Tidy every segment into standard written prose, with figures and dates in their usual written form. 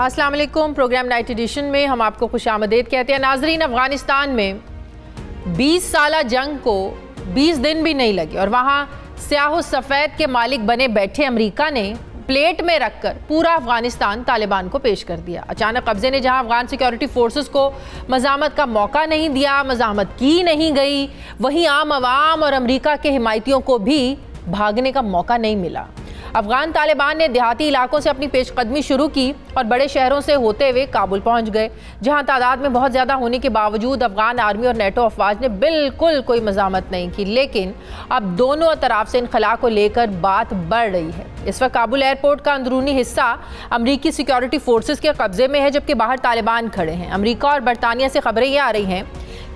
अस्सलाम वालेकुम। Programme night addition में हम आपको खुशामदीद कहते हैं। नाजरीन, अफगानिस्तान में 20 साला जंग को 20 दिन भी नहीं लगे और वहाँ स्याह सफ़ेद के मालिक बने बैठे अमेरिका ने प्लेट में रखकर पूरा अफगानिस्तान तालिबान को पेश कर दिया। अचानक कब्जे ने जहां अफगान सिक्योरिटी फोर्सेस को मज़ामत का मौका नहीं दिया, मज़ामत की नहीं गई, वहीं आम आवाम और अमेरिका के हिमायतियों को भी भागने का मौका नहीं मिला। अफगान तालिबान ने देहाती इलाकों से अपनी पेशकदमी शुरू की और बड़े शहरों से होते हुए काबुल पहुंच गए, जहां तादाद में बहुत ज़्यादा होने के बावजूद अफगान आर्मी और नेटो अफवाज ने बिल्कुल कोई मज़ामत नहीं की। लेकिन अब दोनों तरफ से इनखला को लेकर बात बढ़ रही है। इस वक्त काबुल एयरपोर्ट का अंदरूनी हिस्सा अमरीकी सिक्योरिटी फोर्सेस के कब्जे में है, जबकि बाहर तालिबान खड़े हैं। अमरीका और बरतानिया से खबरें ये आ रही हैं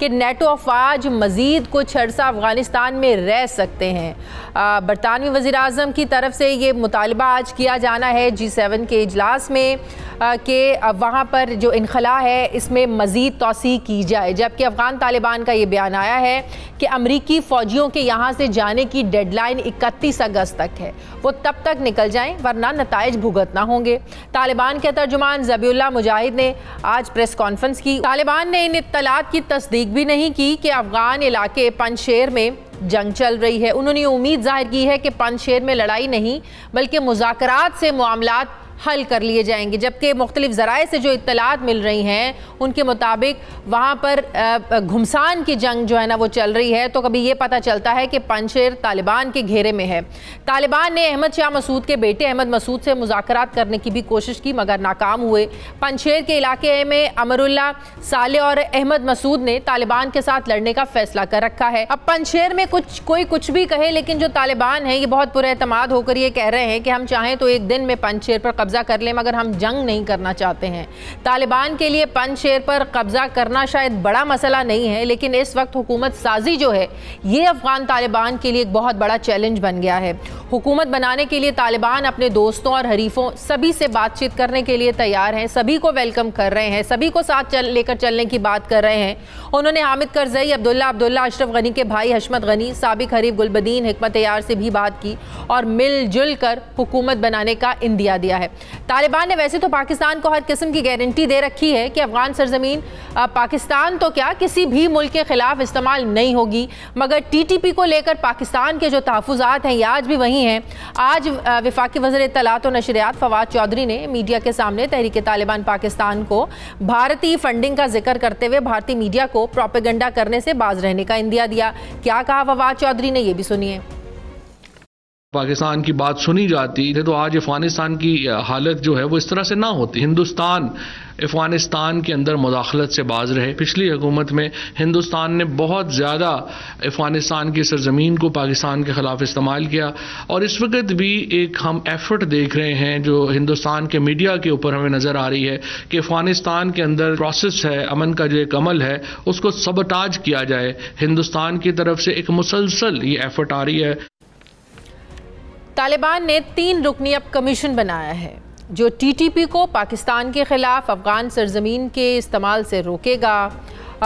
कि नेटो अफवाज मज़ीद कुछ अर्सा अफ़गानिस्तान में रह सकते हैं। बरतानवी वज़ीर-ए-आज़म की तरफ से ये मुतालबा आज किया जाना है G7 के इजलास में कि वहाँ पर जो इनखला है इसमें मज़ीद तौसी की जाए। जबकि अफ़गान तालिबान का ये बयान आया है कि अमरीकी फ़ौजियों के यहाँ से जाने की डेडलाइन 31 अगस्त तक है, वो तब तक निकल जाएँ वरना नताइज भुगतना होंगे। तालिबान के तर्जुमान ज़बीउल्लाह मुजाहिद ने आज प्रेस कॉन्फ्रेंस की। तालिबान ने इन इत्तलात की तस्दीक भी नहीं की कि अफ़गान इलाके पंजशेर में जंग चल रही है। उन्होंने उम्मीद जाहिर की है कि पंजशेर में लड़ाई नहीं बल्कि मुज़ाकरात से मामलात हल कर लिए जाएंगे। जबकि मुख्तलिफ ज़राए से जो इत्तलात मिल रही हैं उनके मुताबिक वहाँ पर घुमसान की जंग जो है ना वो चल रही है। तो कभी ये पता चलता है कि पंजशेर तालिबान के घेरे में है। तालिबान ने अहमद शाह मसूद के बेटे अहमद मसूद से मुज़ाकरात करने की भी कोशिश की मगर नाकाम हुए। पंजशेर के इलाके में अमरुल्लाह सालेह और अहमद मसूद ने तालिबान के साथ लड़ने का फैसला कर रखा है। अब पंजशेर में कोई कुछ भी कहे, लेकिन जो तालिबान है ये बहुत पुरएतमाद होकर ये कह रहे हैं कि हम चाहें तो एक दिन में पंजशेर पर कब्जा कर लें मगर हम जंग नहीं करना चाहते हैं। तालिबान के लिए पंजशेर पर कब्जा करना शायद बड़ा मसला नहीं है, लेकिन इस वक्त हुकूमत साजी जो है ये अफगान तालिबान के लिए एक बहुत बड़ा चैलेंज बन गया है। हुकूमत बनाने के लिए तालिबान अपने दोस्तों और हरीफों सभी से बातचीत करने के लिए तैयार हैं, सभी को वेलकम कर रहे हैं, सभी को साथ लेकर चलने की बात कर रहे हैं। उन्होंने हामिद करजई, अब्दुल्ला अशरफ गनी के भाई हशमत गनी, साबिक हरीफ गुलबदीन हिकमत यार से भी बात की और मिलजुल कर हुकूमत बनाने का इंदिया दिया है। तालिबान ने वैसे तो पाकिस्तान को हर किस्म की गारंटी दे रखी है कि अफगान सरजमीन पाकिस्तान तो क्या किसी भी मुल्क के खिलाफ इस्तेमाल नहीं होगी, मगर TTP को लेकर पाकिस्तान के जो तहफ़्फ़ुज़ात हैं ये आज भी वही हैं। आज वफाकी वज़ीर इत्तलात और नशरियात फवाद चौधरी ने मीडिया के सामने तहरीक तालिबान पाकिस्तान को भारतीय फंडिंग का जिक्र करते हुए भारतीय मीडिया को प्रोपेगेंडा करने से बाज रहने का इंदिया दिया। क्या कहा फवाद चौधरी ने, ये भी सुनिए। पाकिस्तान की बात सुनी जाती है तो आज अफगानिस्तान की हालत जो है वो इस तरह से ना होती। हिंदुस्तान अफगानिस्तान के अंदर मुदाखलत से बाज रहे। पिछली हुकूमत में हिंदुस्तान ने बहुत ज़्यादा अफगानिस्तान की सरजमीन को पाकिस्तान के ख़िलाफ़ इस्तेमाल किया और इस वक्त भी एक हम एफर्ट देख रहे हैं जो हिंदुस्तान के मीडिया के ऊपर हमें नज़र आ रही है कि अफगानिस्तान के अंदर प्रोसेस है, अमन का जो एक अमल है उसको सबटाज किया जाए। हिंदुस्तान की तरफ से एक मुसलसल ये एफर्ट आ रही है। तालिबान ने 3 रुकनी अब कमीशन बनाया है जो TTP को पाकिस्तान के ख़िलाफ़ अफ़गान सरजमीन के इस्तेमाल से रोकेगा,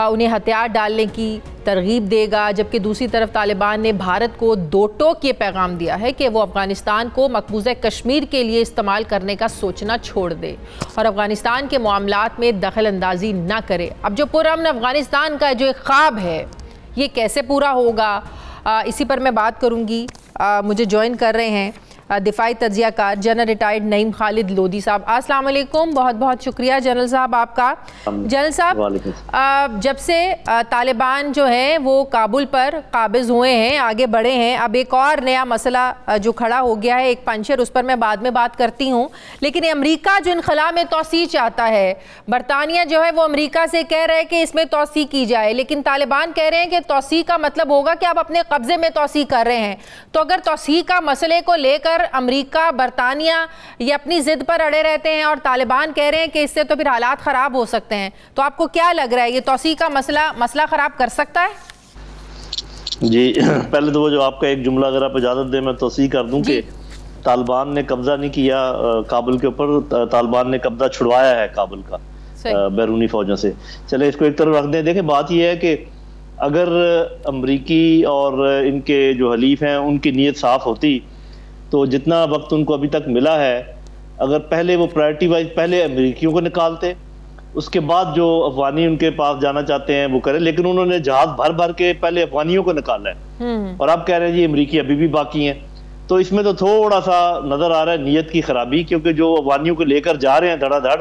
उन्हें हथियार डालने की तरगीब देगा। जबकि दूसरी तरफ तालिबान ने भारत को 2 टोक ये पैगाम दिया है कि वो अफ़गानिस्तान को मकबूजा कश्मीर के लिए इस्तेमाल करने का सोचना छोड़ दे और अफ़गानिस्तान के मामलात में दखल अंदाजी ना करे। अब जो पुरअमन अफ़गानिस्तान का जो एक ख्वाब है ये कैसे पूरा होगा, इसी पर मैं बात करूँगी। मुझे ज्वाइन कर रहे हैं दिफाई तज्जियाकार जनरल रिटायर्ड नईम खालिद लोधी साहब। अस्सलाम वालेकुम, बहुत बहुत शुक्रिया जनरल साहब आपका। जनरल साहब, जब से तालिबान जो है वो काबुल पर काबिज हुए हैं, आगे बढ़े हैं, अब एक और नया मसला जो खड़ा हो गया है, एक पंजशेर, उस पर मैं बाद में बात करती हूँ। लेकिन अमरीका जो इनखला में तौसी चाहता है, बरतानिया जो है वो अमरीका से कह रहे हैं कि इसमें तौसी की जाए, लेकिन तालिबान कह रहे हैं कि तौसी का मतलब होगा कि आप अपने कब्जे में तौसी कर रहे हैं। तो अगर तौसी का मसले को लेकर अमेरिका, बरतानिया ये अपनी जिद पर अड़े रहते हैं और तालिबान कह रहे हैं कि इससे तो फिर हालात ख़राब हो सकते हैं, तो आपको क्या लग रहा है ये तौसी का मसला ख़राब कर सकता है? जी, पहले तो वो जो आपका एक जुमला अगर आप इजाज़त दें मैं तौसी कर दूं कि तालिबान ने कब्जा नहीं किया काबुल के ऊपर, तालिबान ने कब्जा छुड़वाया है काबुल का बैरूनी फौजों से। चले इसको एक तरफ रख दें। देखें, बात यह है कि अगर अमरीकी और इनके जो हलीफ हैं उनकी नीयत साफ होती तो जितना वक्त उनको अभी तक मिला है अगर पहले वो प्रायोरिटी वाइज पहले अमेरिकियों को निकालते, उसके बाद जो अफगानी उनके पास जाना चाहते हैं वो करें, लेकिन उन्होंने जहाज भर भर के पहले अफगानियों को निकाला है और अब कह रहे हैं जी अमेरिकी अभी भी बाकी हैं। तो इसमें तो थोड़ा सा नजर आ रहा है नीयत की खराबी, क्योंकि जो अफगानियों को लेकर जा रहे हैं धड़ाधड़,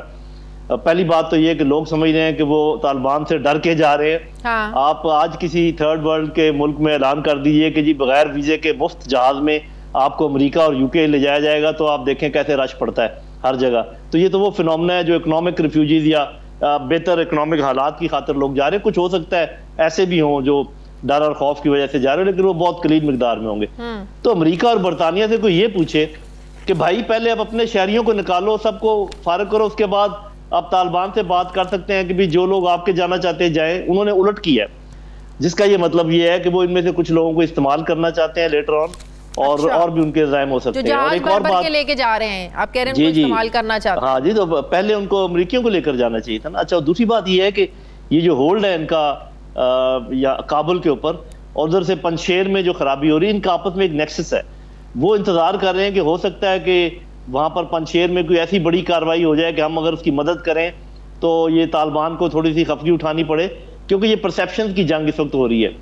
पहली बात तो ये कि लोग समझ रहे हैं कि वो तालिबान से डर के जा रहे हैं। हाँ। आप आज किसी थर्ड वर्ल्ड के मुल्क में ऐलान कर दीजिए कि जी बगैर वीजे के मुफ्त जहाज में आपको अमेरिका और यूके ले जाया जाएगा, तो आप देखें कैसे रश पड़ता है हर जगह। तो ये तो वो फिनोमेना है जो इकोनॉमिक रिफ्यूजीज या बेहतर इकोनॉमिक हालात की खातिर लोग जा रहे हैं। कुछ हो सकता है ऐसे भी हों जो डर और खौफ की वजह से जा रहे हैं, लेकिन वो बहुत कलील मिकदार में होंगे। तो अमेरिका और बरतानिया से कोई ये पूछे कि भाई पहले आप अपने शहरियों को निकालो, सबको फारिग करो, उसके बाद आप तालिबान से बात कर सकते हैं कि भी जो लोग आपके जाना चाहते हैं जाएं। उन्होंने उलट किया, जिसका ये मतलब ये है कि वो इनमें से कुछ लोगों को इस्तेमाल करना चाहते हैं लेटर ऑन, और भी उनके इल्जाम हो सकते हैं। और एक और बात लेके जा रहे हैं, आप कह रहे हैं उनको इस्तेमाल करना चाहते हैं। हाँ जी, तो पहले उनको अमेरिकियों को लेकर जाना चाहिए था ना। अच्छा, दूसरी बात ये है कि ये जो होल्ड है इनका या काबुल के ऊपर और उधर से पंजशेर में जो खराबी हो रही है, इनका आपस में एक नेक्सस है। वो इंतजार कर रहे हैं कि हो सकता है कि वहां पर पंजशेर में कोई ऐसी बड़ी कार्रवाई हो जाए कि हम अगर उसकी मदद करें तो ये तालिबान को थोड़ी सी खफगी उठानी पड़े, क्योंकि ये परसेप्शन की जंग इस वक्त हो रही है।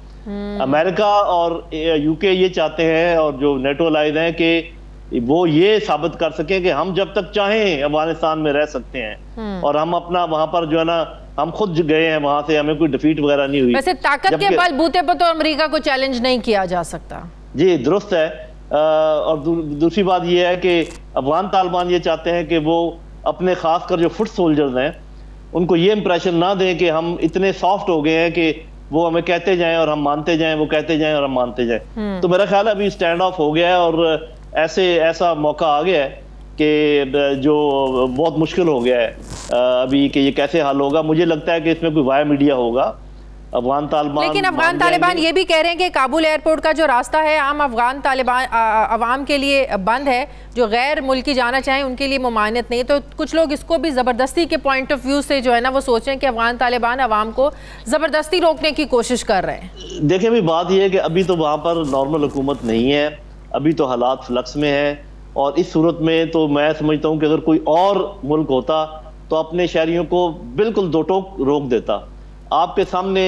अमेरिका और यूके ये चाहते हैं और जो नेटो अलाइज हैं कि वो ये साबित कर सकें कि हम जब तक चाहें अफगानिस्तान में रह सकते हैं और हम अपना वहां पर जो है ना, हम खुद गए हैं वहां से, हमें कोई डिफीट वगैरह नहीं हुई। वैसे ताकत के बलबूते पर तो अमेरिका को चैलेंज नहीं किया जा सकता। जी दुरुस्त है। और दूसरी बात यह है कि अफगान तालिबान ये चाहते हैं कि वो अपने खासकर जो फुट सोल्जर्स हैं उनको ये इंप्रेशन ना दें कि हम इतने सॉफ्ट हो गए हैं कि वो हमें कहते जाएं और हम मानते जाएं, वो कहते जाएं और हम मानते जाएं। तो मेरा ख्याल है अभी स्टैंड ऑफ हो गया है और ऐसा मौका आ गया है कि जो बहुत मुश्किल हो गया है अभी कि ये कैसे हल होगा। मुझे लगता है कि इसमें कोई वाया मीडिया होगा। अफगान तालिबान, लेकिन अफगान तालिबान ये भी कह रहे हैं कि काबुल एयरपोर्ट का जो रास्ता है आम अफगान तालिबान अवाम के लिए बंद है, जो गैर मुल्की जाना चाहें उनके लिए मुमानियत नहीं। तो कुछ लोग इसको भी ज़बरदस्ती के पॉइंट ऑफ व्यू से जो है ना वो सोच रहे हैं कि अफगान तालिबान अवाम को ज़बरदस्ती रोकने की कोशिश कर रहे हैं। देखिए अभी बात यह है कि अभी तो वहाँ पर नॉर्मल हुकूमत नहीं है, अभी तो हालात फ्लक्स में है। और इस सूरत में तो मैं समझता हूँ कि अगर कोई और मुल्क होता तो अपने शहरियों को बिल्कुल दो टोक रोक देता। आपके सामने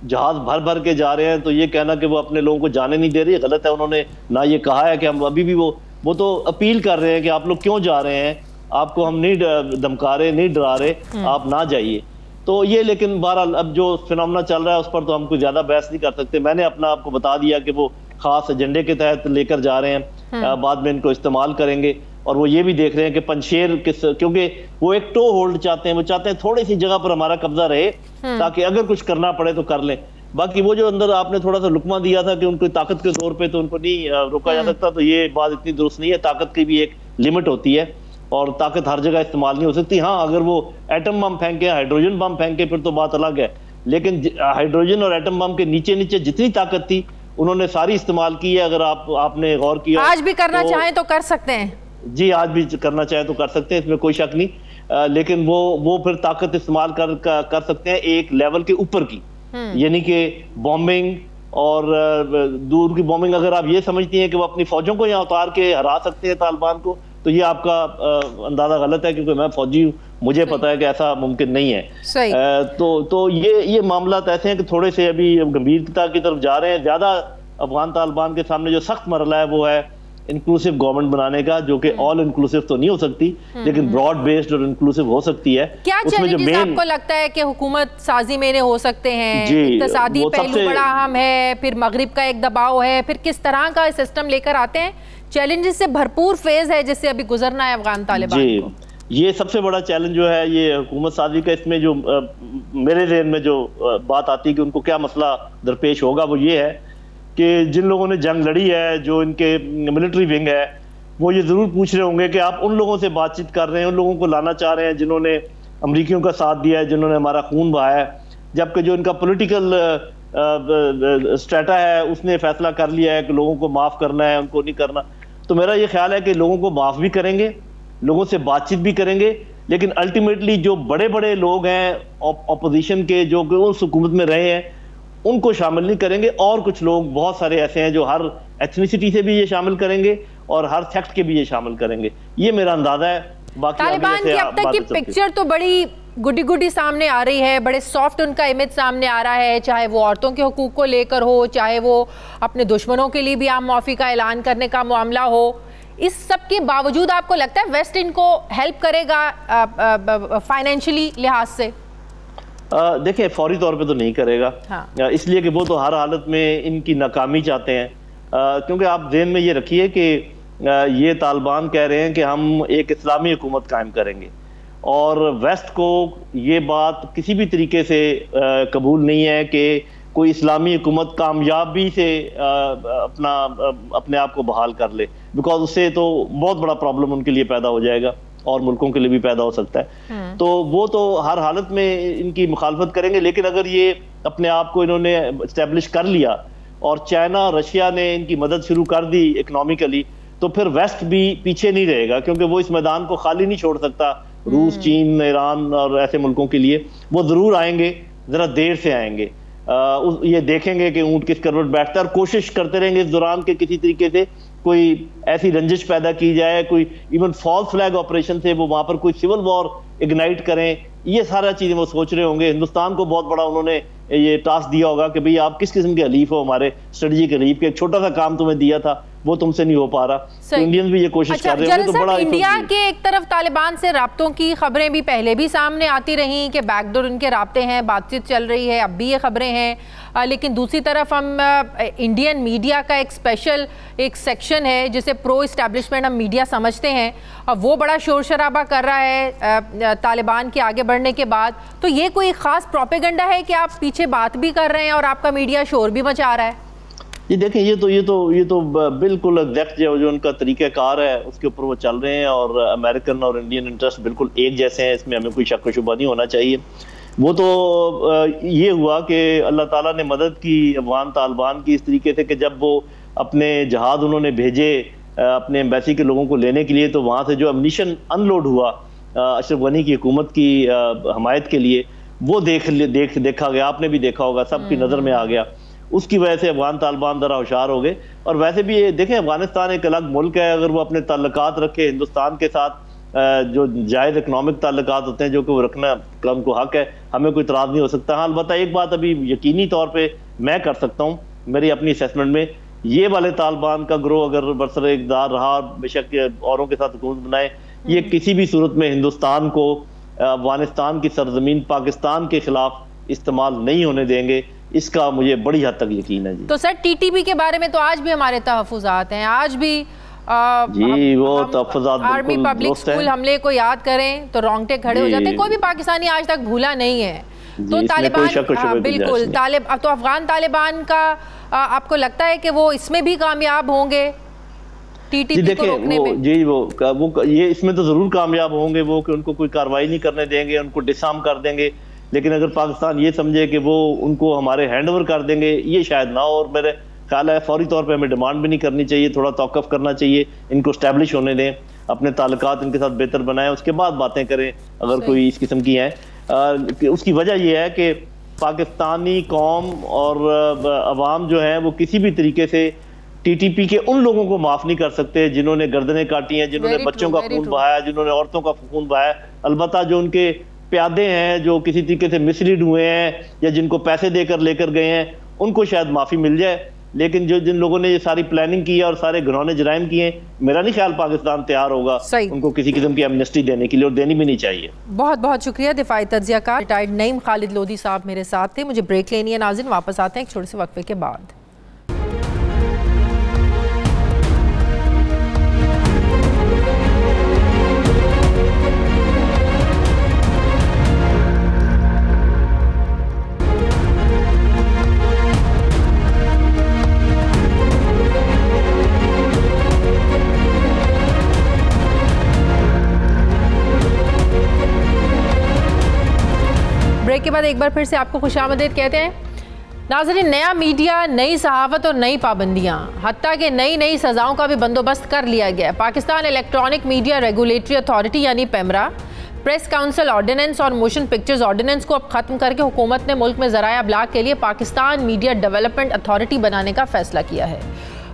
जहाज भर भर के जा रहे हैं, तो ये कहना कि वो अपने लोगों को जाने नहीं दे रही गलत है। उन्होंने ना ये कहा है कि हम अभी भी वो तो अपील कर रहे हैं कि आप लोग क्यों जा रहे हैं, आपको हम नहीं धमका रहे, नहीं डरा रहे, आप ना जाइए। तो ये, लेकिन बहरहाल अब जो फिनोमेना चल रहा है उस पर तो हम कोई ज्यादा बहस नहीं कर सकते। मैंने अपना आपको बता दिया कि वो खास एजेंडे के तहत लेकर जा रहे हैं, बाद में इनको इस्तेमाल करेंगे। और वो ये भी देख रहे हैं कि पंजशेर क्योंकि वो एक टो होल्ड चाहते हैं, वो चाहते हैं थोड़ी सी जगह पर हमारा कब्जा रहे ताकि अगर कुछ करना पड़े तो कर लें। बाकी वो जो अंदर आपने थोड़ा सा लुकमा दिया था कि उनको ताकत के तौर पे तो उनको नहीं रोका जा सकता, तो ये बात इतनी दुरुस्त नहीं है। ताकत की भी एक लिमिट होती है और ताकत हर जगह इस्तेमाल नहीं हो सकती। हाँ, अगर वो एटम बम फेंके, हाइड्रोजन बम फेंके, फिर तो बात अलग है। लेकिन हाइड्रोजन और एटम बम के नीचे नीचे जितनी ताकत थी उन्होंने सारी इस्तेमाल की है। अगर आपने गौर किया, आज भी करना चाहें तो कर सकते हैं। जी, आज भी करना चाहे तो कर सकते हैं, इसमें कोई शक नहीं। लेकिन वो फिर ताकत इस्तेमाल कर सकते हैं एक लेवल के ऊपर की, यानी कि बॉम्बिंग और दूर की बॉम्बिंग। अगर आप ये समझती हैं कि वो अपनी फौजों को यहाँ उतार के हरा सकते हैं तालिबान को, तो ये आपका अंदाजा गलत है, क्योंकि मैं फौजी हूँ, मुझे पता है कि ऐसा मुमकिन नहीं है। तो ये मामला ऐसे हैं कि थोड़े से अभी गंभीरता की तरफ जा रहे हैं। ज्यादा अफगान तालिबान के सामने जो सख्त मरला है वो है इंक्लूसिव गवर्नमेंट बनाने का, जो कि ऑल इंक्लूसिव तो नहीं हो सकती, लेकिन ब्रॉड बेस्ड और इंक्लूसिव हो सकती है। क्या चैलेंजेस आपको लगता है कि हुकूमत साजी में हो सकते हैं? इक्तिसादी पहलू बड़ा अहम है, फिर मगरिब का एक दबाव है, फिर किस तरह का सिस्टम लेकर आते हैं? चैलेंजेस से भरपूर फेज है जिससे अभी गुजरना है अफगान तालिबान को। ये सबसे बड़ा चैलेंज जो है ये हुकूमत साजी का। इसमें जो मेरे ज़हन में जो बात आती है कि उनको क्या मसला दरपेश होगा, वो ये है कि जिन लोगों ने जंग लड़ी है, जो इनके मिलिट्री विंग है, वो ये ज़रूर पूछ रहे होंगे कि आप उन लोगों से बातचीत कर रहे हैं, उन लोगों को लाना चाह रहे हैं जिन्होंने अमरीकियों का साथ दिया है, जिन्होंने हमारा खून बहाया है, जबकि जो इनका पॉलिटिकल स्ट्रेटा है उसने फैसला कर लिया है कि लोगों को माफ़ करना है, उनको नहीं करना। तो मेरा ये ख्याल है कि लोगों को माफ़ भी करेंगे, लोगों से बातचीत भी करेंगे, लेकिन अल्टीमेटली जो बड़े बड़े लोग हैं ऑपोजिशन के, जो कि उस हुकूमत में रहे हैं, उनको शामिल नहीं करेंगे। और कुछ लोग बहुत सारे ऐसे हैं जो हर एथनिसिटी से भी ये शामिल करेंगे और हर सेक्ट के भी ये शामिल करेंगे। ये मेरा अंदाजा है। तालिबान की अब तक की पिक्चर तो बड़ी गुड्डी गुड्डी सामने आ रही है, बड़े सॉफ्ट उनका इमेज सामने आ रहा है, चाहे वो औरतों के हुकूक को लेकर हो, चाहे वो अपने दुश्मनों के लिए भी आम माफी का ऐलान करने का मामला हो। इस सब के बावजूद आपको लगता है वेस्ट इनको हेल्प करेगा फाइनेंशियली लिहाज से? देखिए, फौरी तौर पे तो नहीं करेगा। हाँ। इसलिए कि वो तो हर हालत में इनकी नाकामी चाहते हैं, क्योंकि आप ज़हन में ये रखिए कि ये तालिबान कह रहे हैं कि हम एक इस्लामी हुकूमत कायम करेंगे, और वेस्ट को ये बात किसी भी तरीके से कबूल नहीं है कि कोई इस्लामी हुकूमत कामयाबी से अपने आप को बहाल कर ले, बिकॉज उससे तो बहुत बड़ा प्रॉब्लम उनके लिए पैदा हो जाएगा और मुल्कों के लिए भी पैदा हो सकता है। तो वो तो हर हालत में इनकी मुखालफत करेंगे, लेकिन अगर ये अपने आप को इन्होंने इस्टेब्लिश कर लिया और चाइना रशिया ने इनकी मदद शुरू कर दी इकोनॉमिकली, तो फिर वेस्ट भी पीछे नहीं रहेगा, क्योंकि वो इस मैदान को खाली नहीं छोड़ सकता। रूस, चीन, ईरान और ऐसे मुल्कों के लिए वो जरूर आएंगे, जरा देर से आएंगे। ये देखेंगे कि ऊंट किस करवट बैठता है, और कोशिश करते रहेंगे इस दौरान के किसी तरीके से कोई ऐसी रंजिश पैदा की जाए, कोई इवन फॉल्स फ्लैग ऑपरेशन से वो वहां पर कोई सिविल वॉर इग्नाइट करें। ये सारा चीजें वो सोच रहे होंगे। हिंदुस्तान को बहुत बड़ा उन्होंने ये टास्क दिया होगा कि भाई आप किस किस्म के हलीफ हो, हमारे स्ट्रेटजी के हलीफ, के एक छोटा सा काम तुम्हें दिया था, वो तुमसे नहीं हो पा रहा। तो इंडियंस भी ये कोशिश कर रहे हैं। तो बड़ा इंडिया के एक तरफ तालिबान से राब्तों की खबरें भी पहले भी सामने आती रही कि बैकडोर उनके राब्ते हैं, बातचीत चल रही है, अब भी ये खबरें हैं, लेकिन दूसरी तरफ हम इंडियन मीडिया का एक स्पेशल एक सेक्शन है जिसे प्रो इस्टेब्लिशमेंट हम मीडिया समझते हैं, अब वो बड़ा शोर शराबा कर रहा है तालिबान के आगे बढ़ने के बाद। तो ये कोई खास प्रोपेगेंडा है कि आप पीछे बात भी कर रहे हैं और आपका मीडिया शोर भी मचा रहा है? ये देखें, ये तो बिल्कुल एग्जैक्ट जो उनका तरीक़ाकार है उसके ऊपर वो चल रहे हैं, और अमेरिकन और इंडियन इंटरेस्ट बिल्कुल एक जैसे हैं, इसमें हमें कोई शक व शुबा नहीं होना चाहिए। वो तो ये हुआ कि अल्लाह ताला ने मदद की अफगान तालिबान की इस तरीके से कि जब वो अपने जहाज उन्होंने भेजे अपने एम्बेसी के लोगों को लेने के लिए, तो वहाँ से जो अमनीशन अनलोड हुआ अशरफ गनी की हुकूमत की हमायत के लिए, वो देखा गया, आपने भी देखा होगा, सबकी नज़र में आ गया। उसकी वजह से अफगान तालिबान ज़रा होशियार हो गए। और वैसे भी ये देखें, अफगानिस्तान एक अलग मुल्क है, अगर वो अपने ताल्लुकात रखे हिंदुस्तान के साथ, जो जायज़ इकनॉमिक ताल्लुकात होते हैं जो कि वो रखना उनको हक है, हमें कोई इतराज़ नहीं हो सकता। हाँ, अलबत्ता एक बात अभी यकीनी तौर पर मैं कर सकता हूँ मेरी अपनी असेसमेंट में, ये वाले तालिबान का ग्रोह अगर बरसर इक़्तिदार रहा, बेशक औरों के साथ हुकूमत बनाए, ये किसी भी सूरत में हिंदुस्तान को अफगानिस्तान की सरजमीन पाकिस्तान के खिलाफ इस्तेमाल नहीं होने देंगे, इसका मुझे बड़ी हद तक यकीन है जी। तो सर, टीटीपी के बारे में तो आज भी हमारे तहफ़्फ़ुज़ात हैं, आज भी जी वो तहफ़्फ़ुज़ात आर्मी पब्लिक स्कूल हमले को याद करें तो रोंगटे खड़े हो जाते हैं। कोई भी पाकिस्तानी आज तक भूला नहीं है। तो तालिबान बिल्कुल तो अफगान तालिबान का आपको लगता है कि वो इसमें भी कामयाब होंगे टीटीपी को रोकने में? जी वो ये इसमें तो जरूर कामयाब होंगे वो, कि उनको कोई कार्रवाई नहीं करने देंगे, उनको डिसआर्म कर देंगे। लेकिन अगर पाकिस्तान ये समझे कि वो उनको हमारे हैंड ओवर कर देंगे, ये शायद ना हो। और मेरे ख्याल है फौरी तौर पे हमें डिमांड भी नहीं करनी चाहिए, थोड़ा तौक़ुफ़ करना चाहिए, इनको स्टैब्लिश होने दें, अपने ताल्लुकात इनके साथ बेहतर बनाएं, उसके बाद बातें करें अगर कोई इस किस्म की हैं। उसकी वजह यह है कि पाकिस्तानी कौम और अवाम जो है वो किसी भी तरीके से टीटीपी के उन लोगों को माफ़ नहीं कर सकते जिन्होंने गर्दनें काटी हैं, जिन्होंने बच्चों का खून बहाया, जिन्होंने औरतों का खून बहाया। अलबत्ता जो उनके प्यादे हैं जो किसी तरीके से मिसलीड हुए हैं या जिनको पैसे देकर लेकर गए हैं, उनको शायद माफ़ी मिल जाए। लेकिन जिन लोगों ने ये सारी प्लानिंग की है और सारे घिनौने जराइम किए, मेरा नहीं ख्याल पाकिस्तान तैयार होगा उनको किसी किस्म की एमनेस्टी देने के लिए, और देनी भी नहीं चाहिए। बहुत बहुत शुक्रिया दिफाई तज्ज़ियाकार रिटायर्ड नईम खालिद लोधी साहब मेरे साथ थे। मुझे ब्रेक लेनी है नाज़रीन, वापस आते हैं एक छोटे से वक्फे के बाद। ब्रेक के बाद एक बार फिर से आपको खुशामदीद कहते हैं। नाज़रीन, नया मीडिया, नई सहाफ़त और नई पाबंदियाँ, हत्ता कि नई नई सज़ाओं का भी बंदोबस्त कर लिया गया है। Pakistan electronic media regulatory authority यानी पेमरा, प्रेस काउंसिल ऑर्डिनेंस और मोशन पिक्चर्स ऑर्डिनेंस को अब ख़त्म करके हुकूमत ने मुल्क में ज़राया अबलाग के लिए पाकिस्तान मीडिया डेवलपमेंट अथॉरिटी बनाने का फ़ैसला किया है।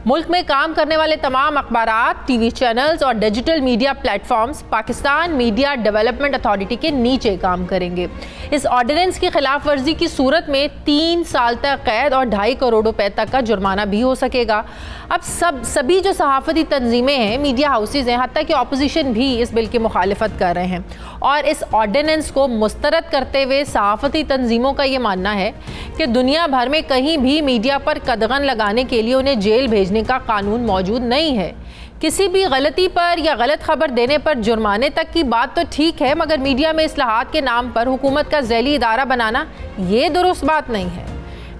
मुल्क में काम करने वाले तमाम अखबारात, टीवी चैनल्स और digital media platforms Pakistan media development authority के नीचे काम करेंगे। इस ऑर्डिनेंस की खिलाफ वर्जी की सूरत में 3 साल तक कैद और 2.5 करोड़ रुपए तक का जुर्माना भी हो सकेगा। अब सभी जो सहाफ़ती तंजीमें हैं, मीडिया हाउसेज हैं, हत्ता कि ऑपोजिशन भी इस बिल की मुखालिफत कर रहे हैं और इस ऑर्डिनेंस को मुस्तरद करते हुए सहाफ़ती तंजीमों का ये मानना है कि दुनिया भर में कहीं भी मीडिया पर कदगन लगाने के लिए उन्हें जेल भेजने का कानून मौजूद नहीं है। किसी भी गलती पर या गलत खबर देने पर जुर्माने तक की बात तो ठीक है, मगर मीडिया में इस्लाहात के नाम पर हुकूमत का झैली इदारा बनाना ये दुरुस्त बात नहीं है।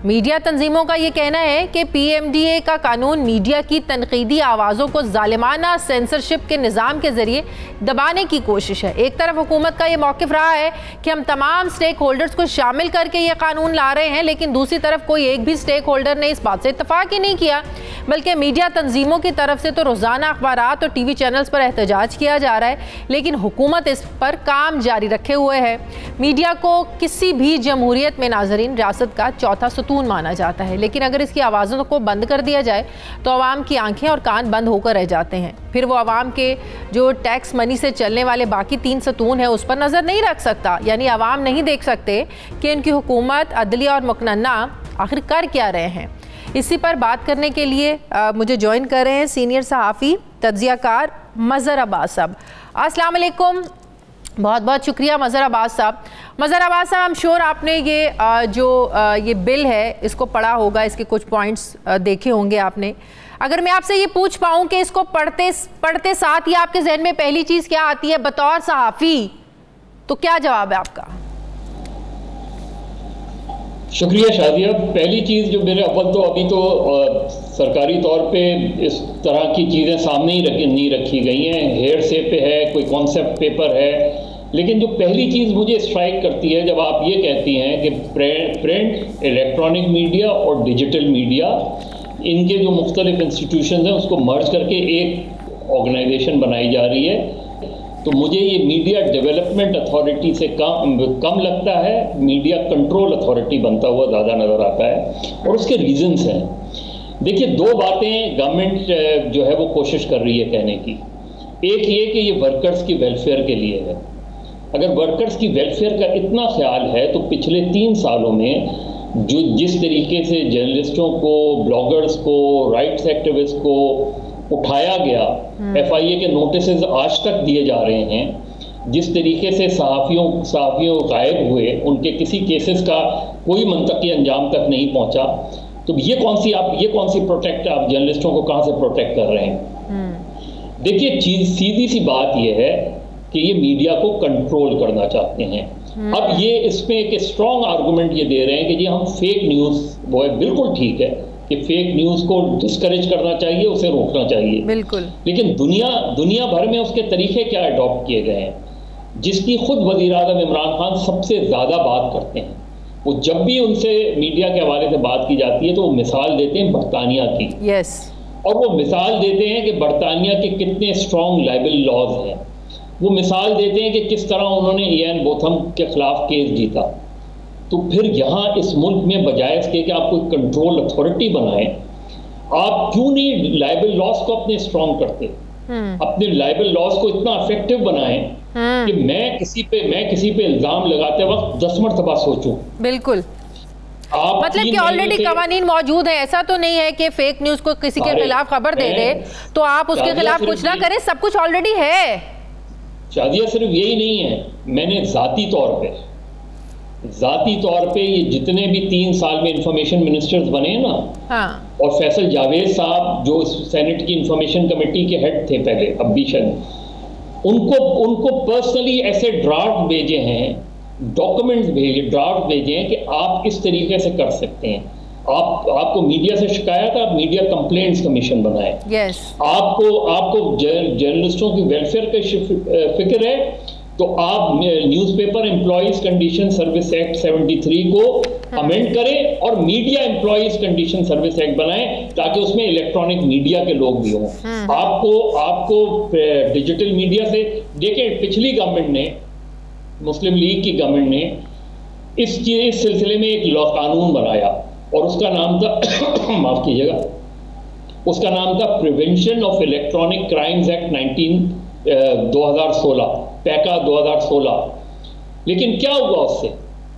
मीडिया तंजीमों का ये कहना है कि PMDA का कानून मीडिया की तनकीदी आवाज़ों को जालिमाना सेंसरशिप के निज़ाम के ज़रिए दबाने की कोशिश है। एक तरफ हुकूमत का ये मौक़िफ़ रहा है कि हम तमाम स्टेक होल्डर्स को शामिल करके ये कानून ला रहे हैं, लेकिन दूसरी तरफ कोई एक भी स्टेक होल्डर ने इस बात से इत्तफ़ाक़ ही नहीं किया, बल्कि मीडिया तंजीमों की तरफ से तो रोज़ाना अखबारात और TV चैनल्स पर एहतजाज किया जा रहा है, लेकिन हुकूमत इस पर काम जारी रखे हुए है। मीडिया को किसी भी जमहूरियत में नाज़रीन रियासत का चौथा सतून माना जाता है, लेकिन अगर इसकी आवाज़ों को बंद कर दिया जाए तो आवाम की आंखें और कान बंद होकर रह जाते हैं। फिर वो आवाम के जो टैक्स मनी से चलने वाले बाकी 3 सतून है उस पर नज़र नहीं रख सकता, यानी आवाम नहीं देख सकते कि इनकी हुकूमत, अदलिया और मुकन्ना आखिर कर क्या रहे हैं। इसी पर बात करने के लिए मुझे ज्वाइन कर रहे हैं सीनियर सहाफ़ी तज्ज़ियाकार मज़हर अब्बास साहब। अस्सलाम वालेकुम, बहुत बहुत शुक्रिया मज़हर अब्बास साहब। मज़हर अब्बास साहब, आई एम श्योर आपने ये बिल है इसको पढ़ा होगा, इसके कुछ पॉइंट्स देखे होंगे आपने। अगर मैं आपसे ये पूछ पाऊँ कि इसको पढ़ते साथ ही आपके जहन में पहली चीज़ क्या आती है बतौर सहाफ़ी, तो क्या जवाब है आपका? शुक्रिया शादिया। पहली चीज़ जो मेरे अव्वल तो अभी तो सरकारी तौर पे इस तरह की चीज़ें सामने ही नहीं रखी गई हैं। हेयर से पे है, कोई कॉन्सेप्ट पेपर है, लेकिन जो पहली चीज़ मुझे स्ट्राइक करती है जब आप ये कहती हैं कि प्रिंट, इलेक्ट्रॉनिक मीडिया और डिजिटल मीडिया, इनके जो मुख्तलिफ इंस्टीट्यूशन हैं उसको मर्ज करके एक ऑर्गेनाइजेशन बनाई जा रही है, तो मुझे ये मीडिया डेवलपमेंट अथॉरिटी से कम लगता है, मीडिया कंट्रोल अथॉरिटी बनता हुआ ज़्यादा नज़र आता है। और उसके रीजंस हैं। देखिए, 2 बातें गवर्नमेंट जो है वो कोशिश कर रही है कहने की। एक ये कि ये वर्कर्स की वेलफेयर के लिए है। अगर वर्कर्स की वेलफेयर का इतना ख्याल है तो पिछले 3 सालों में जो जिस तरीके से जर्नलिस्टों को, ब्लॉगर्स को, राइट्स एक्टिविस्ट को उठाया गया, FIA के नोटिसेस आज तक दिए जा रहे हैं, जिस तरीके से सहाफ़ियों गायब हुए, उनके किसी केसेस का कोई मंतकी अंजाम तक नहीं पहुंचा, तो ये कौन सी प्रोटेक्ट आप जर्नलिस्टों को कहां से प्रोटेक्ट कर रहे हैं? देखिए, सीधी सी बात यह है कि ये मीडिया को कंट्रोल करना चाहते हैं। अब ये इसमें एक स्ट्रॉन्ग आर्गूमेंट ये दे रहे हैं कि जी हम फेक न्यूज़, वो है बिल्कुल ठीक है कि फेक न्यूज़ को डिस्करेज करना चाहिए, उसे रोकना चाहिए, बिल्कुल, लेकिन दुनिया भर में उसके तरीके क्या अडॉप्ट किए गए हैं, जिसकी खुद वज़ीर-ए-आज़म इमरान खान सबसे ज़्यादा बात करते हैं। वो जब भी उनसे मीडिया के हवाले से बात की जाती है तो वो मिसाल देते हैं बरतानिया की। यस। और वो मिसाल देते हैं कि बरतानिया के कितने स्ट्रॉन्ग लाइबल लॉज हैं। वो मिसाल देते हैं कि किस तरह उन्होंने इयान बोथम के खिलाफ केस जीता। तो फिर यहाँ इस मुल्क में बजाय इसके कि आप कोई कंट्रोल अथॉरिटी बनाएं, आप क्यों नहीं लाइबल लॉस को अपने स्ट्रॉन्ग करते, अपने लाइबल लॉस को इतना इफेक्टिव बनाएं कि मैं किसी पे इल्जाम लगाते वक्त 10 मरतबा सोचूं। बिल्कुल, मतलब कि ऑलरेडी कवानीन मौजूद है, ऐसा तो नहीं है कि फेक न्यूज को किसी के खिलाफ खबर दे दे तो आप उसके खिलाफ कुछ ना करें, सब कुछ ऑलरेडी है। शादिया, सिर्फ यही नहीं है, मैंने ज़ाती तौर पे ये जितने भी 3 साल में इंफॉर्मेशन मिनिस्टर्स बने ना, हाँ, और फैसल जावेद साहब जो सेनेट की इंफॉर्मेशन कमेटी के हेड थे पहले, अब भी उनको पर्सनली ऐसे ड्राफ्ट भेजे हैं, डॉक्यूमेंट्स ड्राफ्ट भेजे हैं कि आप इस तरीके से कर सकते हैं। आपको मीडिया से शिकायत है, आप मीडिया कंप्लेंट्स कमीशन बनाएं। yes. आपको जर्नलिस्टों की वेलफेयर की फिक्र है तो आप newspaper employees condition service act 73 को अमेंड करें और media employees condition service act बनाएं ताकि उसमें इलेक्ट्रॉनिक मीडिया के लोग भी हों। आपको डिजिटल मीडिया से देखें, पिछली गवर्नमेंट ने, मुस्लिम लीग की गवर्नमेंट ने इस सिलसिले में एक लॉ कानून बनाया और उसका नाम था माफ कीजिएगा, उसका नाम था prevention of electronic crimes act 2016, Paika 2016। लेकिन क्या हुआ उससे?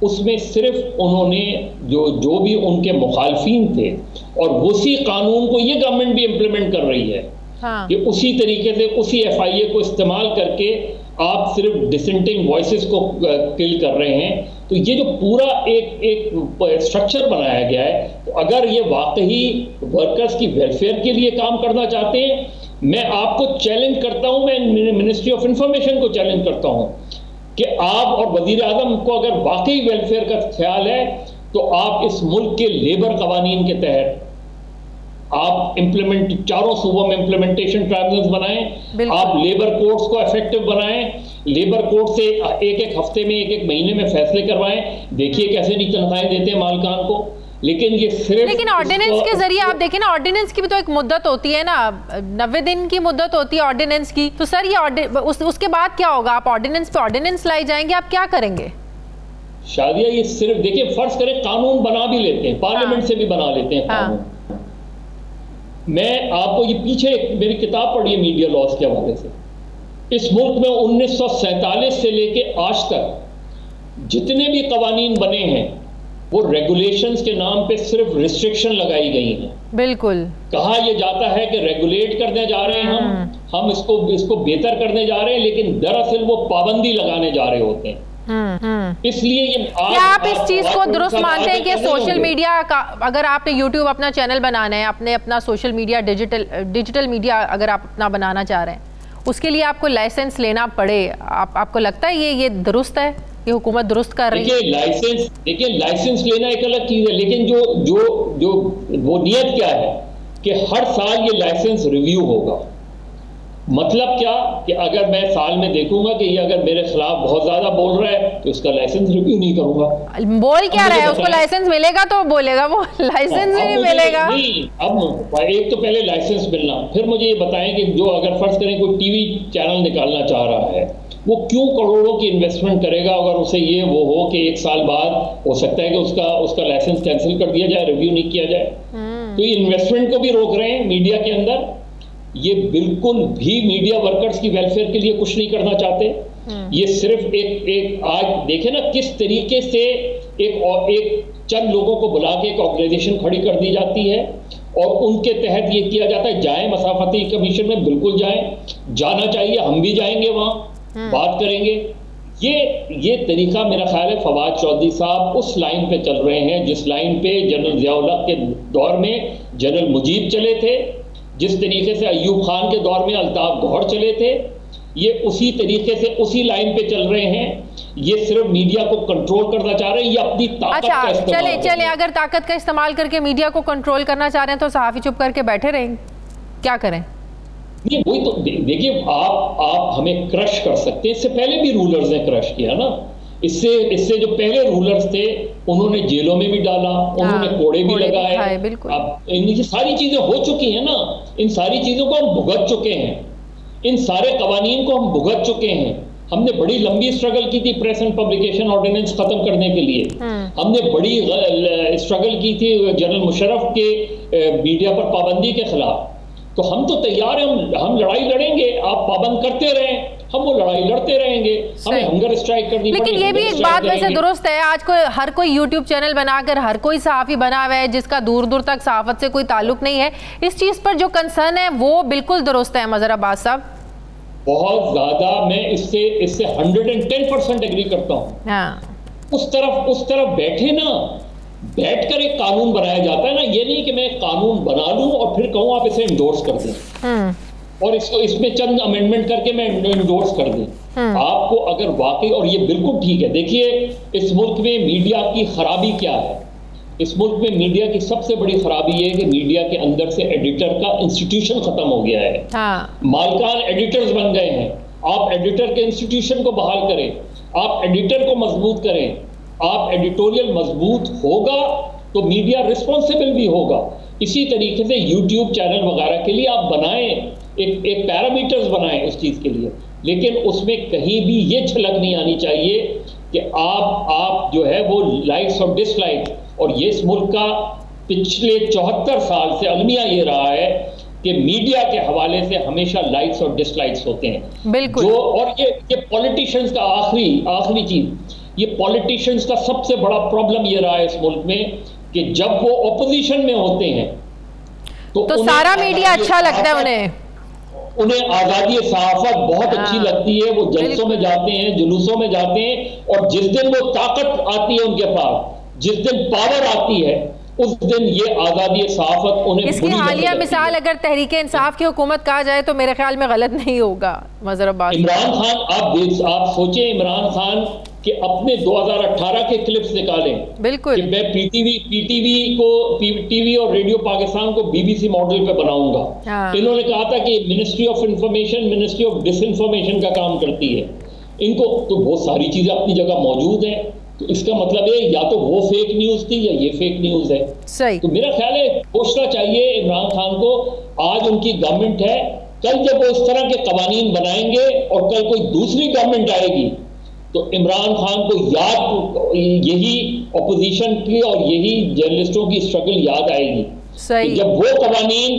उसमें सिर्फ उन्होंने जो भी उनके मुखालफीन थे, और उसी कानून को ये गवर्नमेंट भी इम्प्लीमेंट कर रही है। हाँ। कि उसी तरीके से उसी FIA को इस्तेमाल करके आप सिर्फ डिसेंटिंग वॉइसेस को किल कर रहे हैं। तो ये जो पूरा एक स्ट्रक्चर बनाया गया है, तो अगर ये वाकई वर्कर्स की वेलफेयर के लिए काम करना चाहते हैं, मैं आपको चैलेंज करता हूं, मैं मिनिस्ट्री ऑफ इंफॉर्मेशन को चैलेंज करता हूं कि आप और वजीर आजम को अगर वाकई वेलफेयर का ख्याल है, तो आप इस मुल्क के लेबर कवानीन के तहत आप चारों सूबों में इम्प्लीमेंटेशन ट्राइब्यूनल्स बनाएं, आप लेबर कोर्ट्स को इफेक्टिव बनाएं, लेबर कोर्ट से एक हफ्ते में, एक महीने में फैसले करवाएं। देखिए कैसे नहीं तनख्वाहें देते हैं मालिकान को। लेकिन ऑर्डिनेंस के जरिए आप देखें ना, ऑर्डिनेंस की भी तो एक मुद्दत होती है ना, 90 दिन की मुद्दत होती है ऑर्डिनेंस की। तो सर ये उसके बाद क्या होगा? आप ऑर्डिनेंस पे ऑर्डिनेंस लाई जाएंगे, आप क्या करेंगे? शादिया, ये सिर्फ देखिए, फर्ज करें कानून बना भी लेते हैं, पार्लियामेंट से भी बना लेते हैं कानून। मैं आपको ये पीछे मेरी किताब पढ़ी है मीडिया लॉज के हवाले से। इस मुल्क में 1947 से लेके आज तक जितने भी कवानीन बने हैं, वो रेगुलेशंस के नाम पे सिर्फ रिस्ट्रिक्शन लगाई गई हैं। बिल्कुल कहा यह जाता है कि रेगुलेट करने जा रहे हैं हम इसको बेहतर करने जा रहे हैं, लेकिन दरअसल वो पाबंदी लगाने जा रहे होते हैं। इसलिए ये आप इस चीज को दुरुस्त मानते हैं कि सोशल मीडिया का, अगर आपने यूट्यूब अपना चैनल बनाना है, आपने अपना सोशल मीडिया डिजिटल मीडिया अगर आप अपना बनाना चाह रहे हैं, उसके लिए आपको लाइसेंस लेना पड़े, आपको लगता है ये दुरुस्त है, ये हुकूमत दुरुस्त कर रही है? देखिए लाइसेंस लेना एक अलग चीज है, लेकिन जो वो नियत क्या है कि हर साल ये लाइसेंस रिव्यू होगा। मतलब क्या कि अगर मैं साल में देखूंगा कि ये अगर मेरे खिलाफ बहुत ज्यादा बोल रहा है, तो उसका लाइसेंस रिव्यू नहीं करूंगा। बोल क्या रहा है? उसको लाइसेंस मिलेगा तो बोलेगा, वो लाइसेंस नहीं मिलेगा। नहीं, अब एक तो पहले लाइसेंस मिलना, फिर मुझे ये बताएं कि जो अगर फर्ज करें कोई टीवी चैनल निकालना चाह रहा है, वो क्यों करोड़ों की इन्वेस्टमेंट करेगा अगर उसे ये वो हो कि एक साल बाद हो सकता है कि उसका लाइसेंस कैंसिल कर दिया जाए, रिव्यू नहीं किया जाए। तो ये इन्वेस्टमेंट को भी रोक रहे हैं मीडिया के अंदर। ये बिल्कुल भी मीडिया वर्कर्स की वेलफेयर के लिए कुछ नहीं करना चाहते। ये सिर्फ एक आज देखे ना किस तरीके से एक चंद लोगों को बुला के एक ऑर्गेनाइजेशन खड़ी कर दी जाती है, और उनके तहत ये किया जाता है जाएं मसाफती कमीशन में, बिल्कुल जाएं, जाना चाहिए, हम भी जाएंगे वहां, बात करेंगे। ये तरीका मेरा ख्याल है फवाद चौधरी साहब उस लाइन पे चल रहे हैं जिस लाइन पे जनरल ज़िया-उल-हक के दौर में जनरल मुजीब चले थे, जिस तरीके से अय्यूब खान के दौर में अल्ताफ गौहर चले थे। ये उसी तरीके से उसी लाइन पे चल रहे हैं। ये सिर्फ मीडिया को कंट्रोल करना चाह रहे हैं, ये अपनी ताकत का इस्तेमाल चले अगर ताकत का इस्तेमाल करके मीडिया को कंट्रोल करना चाह रहे हैं, तो सहाफ़ी चुप करके बैठे रहेंगे, क्या करें? नहीं, वही तो देखिए, आप हमें क्रश कर सकते हैं। इससे पहले भी रूलर्स ने क्रश किया ना। इससे जो पहले रूलर्स थे उन्होंने जेलों में भी डाला, उन्होंने कोड़े भी लगाए। अब ये सारी चीजें हो चुकी हैं ना, इन सारी चीजों को हम भुगत चुके हैं, इन सारे कवानीन को हम भुगत चुके हैं। हमने बड़ी लंबी स्ट्रगल की थी प्रेस एंड पब्लिकेशन ऑर्डिनेंस खत्म करने के लिए। हमने बड़ी स्ट्रगल की थी जनरल मुशर्रफ के मीडिया पर पाबंदी के खिलाफ। तो हम तो तैयार हैं, हम लड़ाई लड़ेंगे, आप पाबंद करते रहें, हम वो लड़ाई लड़ते रहेंगे। हमें हंगर स्ट्राइक करनी पड़ेगी। लेकिन ये भी एक बात वैसे दुरुस्त है, आज हर कोई यूट्यूब चैनल बनाकर हर कोई सहाफ़ी बना हुआ है जिसका दूर दूर तक सहाफत से कोई ताल्लुक नहीं है। इस चीज पर जो कंसर्न है वो बिल्कुल दुरुस्त है मज़हर अब्बास साहब, बहुत ज्यादा। मैं इससे 110% एग्री करता हूँ। हाँ। उस तरफ बैठे ना, बैठकर एक कानून बनाया जाता है ना, ये नहीं कि मैं कानून बना लूं और फिर कहूं आप इसे इंडोर्स कर दें और इसमें चंद अमेंडमेंट करके मैं इंडोर्स कर दें। आपको अगर वाकई, और ये बिल्कुल ठीक है, देखिए इस मुल्क में मीडिया की खराबी क्या है? इस मुल्क में मीडिया की सबसे बड़ी खराबी ये है कि मीडिया के अंदर से एडिटर का इंस्टीट्यूशन खत्म हो गया है। मालकान एडिटर्स बन गए हैं। आप एडिटर के इंस्टीट्यूशन को बहाल करें, आप एडिटर को मजबूत करें। आप एडिटोरियल मजबूत होगा तो मीडिया रिस्पॉन्सिबल भी होगा। इसी तरीके से यूट्यूब चैनल वगैरह के लिए आप बनाएं, एक पैरामीटर्स बनाएं उस चीज के लिए, लेकिन उसमें कहीं भी ये झलक नहीं आनी चाहिए कि आप जो है वो लाइक्स और डिसलाइक्स। और ये इस मुल्क का पिछले 74 साल से अलमिया ये रहा है कि मीडिया के हवाले से हमेशा लाइक्स और डिसलाइक्स होते हैं। बिल्कुल। जो और ये पॉलिटिशियंस का आखिरी चीज, ये पॉलिटिशियंस का सबसे बड़ा प्रॉब्लम ये रहा है इस मुल्क में कि जब वो ऑपोजिशन में होते हैं तो सारा मीडिया अच्छा लगता है उन्हें आजादी सहाफत बहुत अच्छी लगती है। वो जलसों में जाते हैं, जुलूसों में जाते हैं, और जिस दिन वो ताकत आती है उनके पास, जिस दिन पावर आती है, उस दिन ये आजादी सहाफत उन्हें। इसकी हालिया मिसाल अगर तहरीक इंसाफ की हुकूमत कहा जाए तो मेरे ख्याल में गलत नहीं होगा। मजहर अब्बास, इमरान खान, आप सोचें, इमरान खान कि अपने 2018 के क्लिप्स निकालें। बिल्कुल। कि मैं पीटीवी और रेडियो पाकिस्तान को बीबीसी मॉडल पे बनाऊंगा। हाँ। इन्होंने कहा था कि ministry of information ministry of disinformation का काम करती है। इनको तो बहुत सारी चीजें अपनी जगह मौजूद हैं, तो इसका मतलब है या तो वो फेक न्यूज थी या ये फेक न्यूज है। सही। तो मेरा ख्याल है सोचना चाहिए इमरान खान को, आज उनकी गवर्नमेंट है, कल जब वो इस तरह के कवानीन बनाएंगे और कल कोई दूसरी गवर्नमेंट आएगी तो इमरान खान को याद यही ऑपोजिशन की और यही जर्नलिस्टों की स्ट्रगल याद आएगी। सही। जब वो कवानीन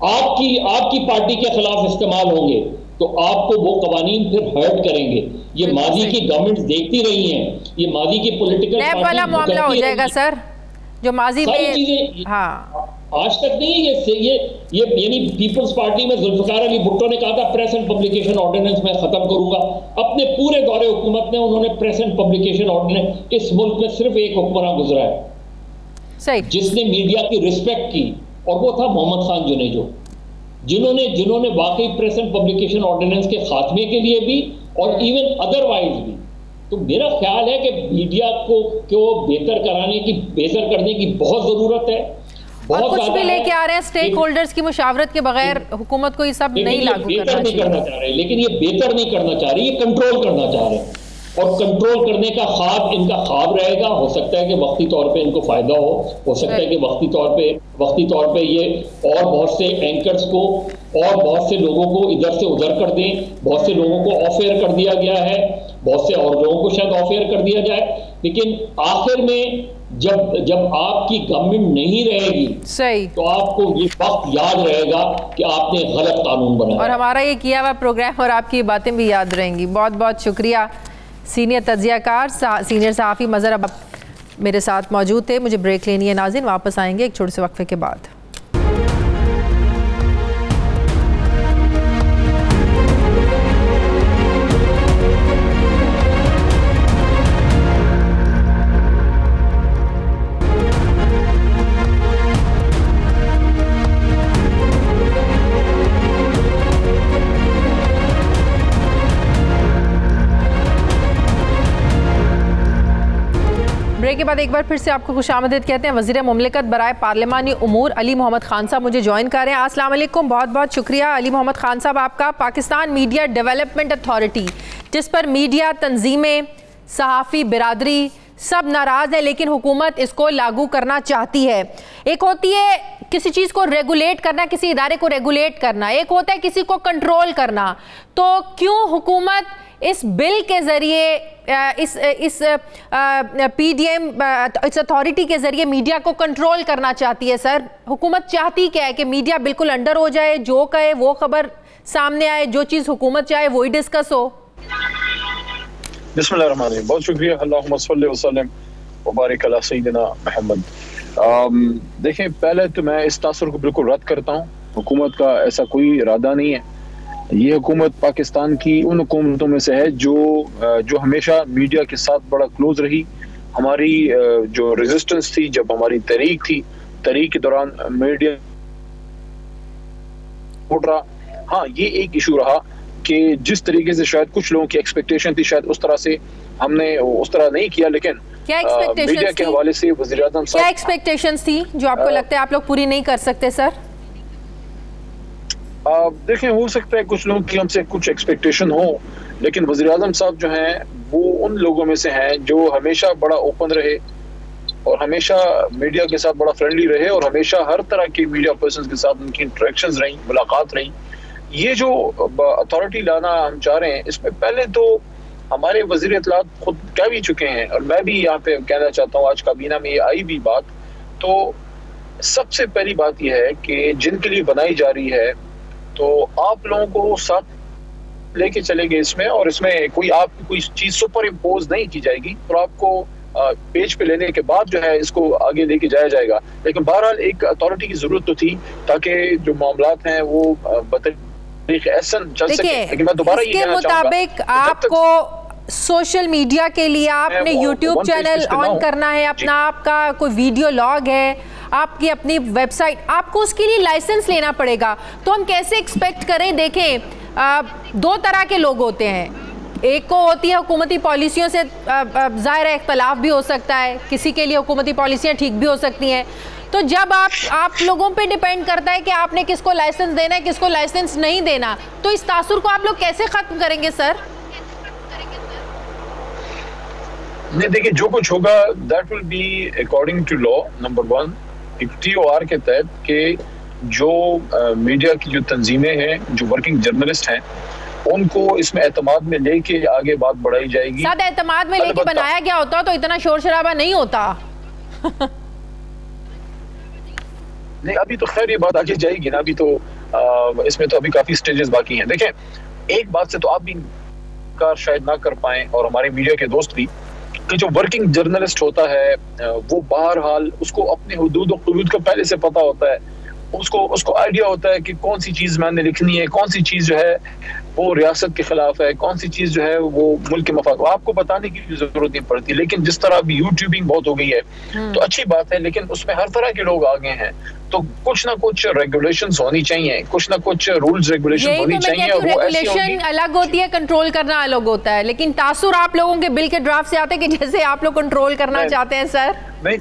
आपकी पार्टी के खिलाफ इस्तेमाल होंगे तो आपको वो कवानीन फिर हर्ट करेंगे। ये माजी की गवर्नमेंट देखती रही हैं, ये माजी की पॉलिटिकल पार्टी वाला मामला हो जाएगा सर, जो माजी में चीजें। हाँ, आज तक नहीं ये यानी पीपल्स पार्टी में जुल्फिकार अली भुट्टो ने कहा था प्रेस एंड पब्लिकेशन ऑर्डिनेंस मैं खत्म करूंगा। अपने पूरे दौरे हुकूमत में उन्होंने प्रेस एंड पब्लिकेशन ऑर्डिनेंस, इस मुल्क में सिर्फ एक हुक्मरान गुजरा है सही जिसने मीडिया की रिस्पेक्ट की, और वो था मोहम्मद खान जुनेजो, जिन्होंने वाकई प्रेस एंड पब्लिकेशन ऑर्डिनेंस के खात्मे के लिए भी और इवन अदरवाइज भी। तो मेरा ख्याल है कि मीडिया को बेहतर करने की बहुत जरूरत है। और कुछ भी लेके आ रहे हैं स्टेक होल्डर्स की मुशावरत के बगैर हुकूमत को ये सब नहीं लागू करना चाह रहे, लेकिन ये बेहतर नहीं करना चाह रहे, ये कंट्रोल करना चाह रहे हैं। और कंट्रोल करने का ख्वाब इनका ख्वाब रहेगा। हो सकता है कि वक्ती तौर पे इनको फायदा हो सकता है कि वक्ती तौर पे ये और बहुत से एंकर्स को और बहुत से लोगों को इधर से उधर कर दें। बहुत से लोगों को ऑफ एयर कर दिया गया है, बहुत से और लोगों को शायद ऑफ एयर कर दिया जाए, लेकिन आखिर में जब आपकी गवर्नमेंट नहीं रहेगी सही, तो आपको ये वक्त याद रहेगा कि आपने गलत कानून बनाया। और हमारा ये किया हुआ प्रोग्राम और आपकी बातें भी याद रहेंगी। बहुत बहुत शुक्रिया। सीनियर तज्जियाकार सीनियर सहाफ़ी मज़हर अब्बास मेरे साथ मौजूद थे। मुझे ब्रेक लेनी है नाज़रीन, वापस आएंगे एक छोटे से वक्फे के बाद। ब्रेक के बाद एक बार फिर से आपको खुशामदीद कहते हैं। वज़ीर मुमलिकत बराए पार्लिमानी उमूर अली मोहम्मद खान साहब मुझे ज्वाइन कर रहे हैं। अस्सलाम वालेकुम, बहुत बहुत शुक्रिया अली मोहम्मद खान साहब आपका। पाकिस्तान मीडिया डेवलपमेंट अथॉरिटी, जिस पर मीडिया तंजीमें, सहाफ़ी बिरादरी सब नाराज़ है, लेकिन हुकूमत इसको लागू करना चाहती है। एक होती है किसी चीज़ को रेगुलेट करना, किसी इदारे को रेगुलेट करना, एक होता है किसी को कंट्रोल करना। तो क्यों हुकूमत इस बिल के ज़रिए, इस पीडीएम, इस अथॉरिटी के ज़रिए मीडिया को कंट्रोल करना चाहती है? सर, हुकूमत चाहती क्या है? कि मीडिया बिल्कुल अंडर हो जाए, जो कहे वो खबर सामने आए, जो चीज़ हुकूमत चाहे वही डिस्कस हो? बिस्मिल्लाहिर्रहमानिर्रहीम, बहुत शुक्रिया। अल्लाहुम्मा सल्लि व सल्लिम व बारिक अला सय्यिदिना मुहम्मद। देखें, पहले तो मैं इस तासुर को बिल्कुल रद्द करता हूँ। हुकूमत का ऐसा कोई इरादा नहीं है। ये हुकूमत पाकिस्तान की उन हुकूमतों में से है जो हमेशा मीडिया के साथ बड़ा क्लोज रही। हमारी जो रेजिस्टेंस थी, जब हमारी तहरीक थी, तहरीक के दौरान मीडिया उठ रहा। हाँ, ये एक इशू रहा कि जिस तरीके से शायद कुछ लोगों की एक्सपेक्टेशन थी, शायद उस तरह से हमने उस तरह नहीं किया। लेकिन मीडिया के हवाले से वज़ीर आज़म साहब, क्या एक्सपेक्टेशंस थी जो आपको लगता है आप लोग पूरी नहीं कर सकते? सर देखें, हो सकता है कुछ लोगों की हमसे कुछ एक्सपेक्टेशन हो, लेकिन वज़ीर आज़म साहब जो हैं वो उन लोगों में से हैं जो हमेशा बड़ा ओपन रहे और हमेशा मीडिया के साथ बड़ा फ्रेंडली रहे और हमेशा हर तरह के मीडिया पर्सन्स के साथ उनकी इंटरेक्शंस रही, मुलाकात रही। ये जो अथॉरिटी लाना हम चाह रहे हैं, इसमें पहले तो हमारे वज़ीर इत्तलात खुद कह भी चुके हैं और मैं भी यहाँ पे कहना चाहता हूँ, आज काबीना में ये आई भी बात, तो सबसे पहली बात यह है कि जिनके लिए बनाई जा रही है तो आप लोगों को साथ लेके चलेंगे इसमें, और इसमें कोई चीज सुपर इम्पोज नहीं की जाएगी और आपको पेज पे लेने के बाद जो है इसको आगे लेके जाया जाएगा। लेकिन बहरहाल एक अथॉरिटी की जरूरत तो थी ताकि जो मामलात हैं वो ऐसा चल सके। लेकिन मैं दोबारा ये कहना चाहूंगा, मुताबिक आपको सोशल मीडिया के लिए आपने यूट्यूब चैनल ऑन करना है अपना, आपका कोई वीडियो लॉग है, आपकी अपनी वेबसाइट, आपको उसके लिए लाइसेंस लेना पड़ेगा। तो हम कैसे एक्सपेक्ट करें? देखें, दो तरह के लोग होते हैं, एक को होती है हुकूमती पॉलिसियों से ज़ाहिर है इख्तलाफ भी हो सकता है, किसी के लिए हुकूमती पॉलिसियाँ ठीक भी हो सकती हैं। तो जब आप लोगों पे डिपेंड करता है कि आपने किसको लाइसेंस देना है, किसको लाइसेंस नहीं देना, तो इस तासुर को आप लोग कैसे ख़त्म करेंगे सर? नहीं, देखिए जो कुछ होगा that will be according to law. Number 1 एक TOR के तहत कि जो मीडिया की जो तंजीमें हैं, जो वर्किंग जर्नलिस्ट हैं, उनको इसमें एतमाद में लेके आगे बात बढ़ाई जाएगी। साथ एतमाद में लेके बनाया गया होता तो इतना शोर शराबा नहीं होता। नहीं, अभी तो खैर ये बात आगे जाएगी ना, अभी तो इसमें तो अभी काफी स्टेजेस बाकी हैं। देखें, एक बात से तो आप भी इनकार शायद ना कर पाए और हमारे मीडिया के दोस्त भी, कि जो वर्किंग जर्नलिस्ट होता है वो बहरहाल उसको अपने हुदूद और हुदूद का पहले से पता होता है, उसको आइडिया होता है कि कौन सी चीज मैंने लिखनी है, कौन सी चीज जो है वो रियासत के खिलाफ है, कौन सी चीज जो है वो मुल्क के मफाद। आपको बताने की जरूरत नहीं पड़ती। लेकिन जिस तरह अभी यूट्यूबिंग बहुत हो गई है तो अच्छी बात है, लेकिन उसमें हर तरह के लोग आ गए हैं, तो कुछ ना कुछ रेगुलेशंस होनी चाहिए, कुछ ना कुछ रूल्स रेगुलेशन होनी चाहिए। और वो रेगुलेशन अलग होती है, कंट्रोल करना अलग होता है। लेकिन तासुर आप लोगों के बिल के ड्राफ्ट से आते हैं कि जैसे आप लोग कंट्रोल करना चाहते हैं सर। नहीं,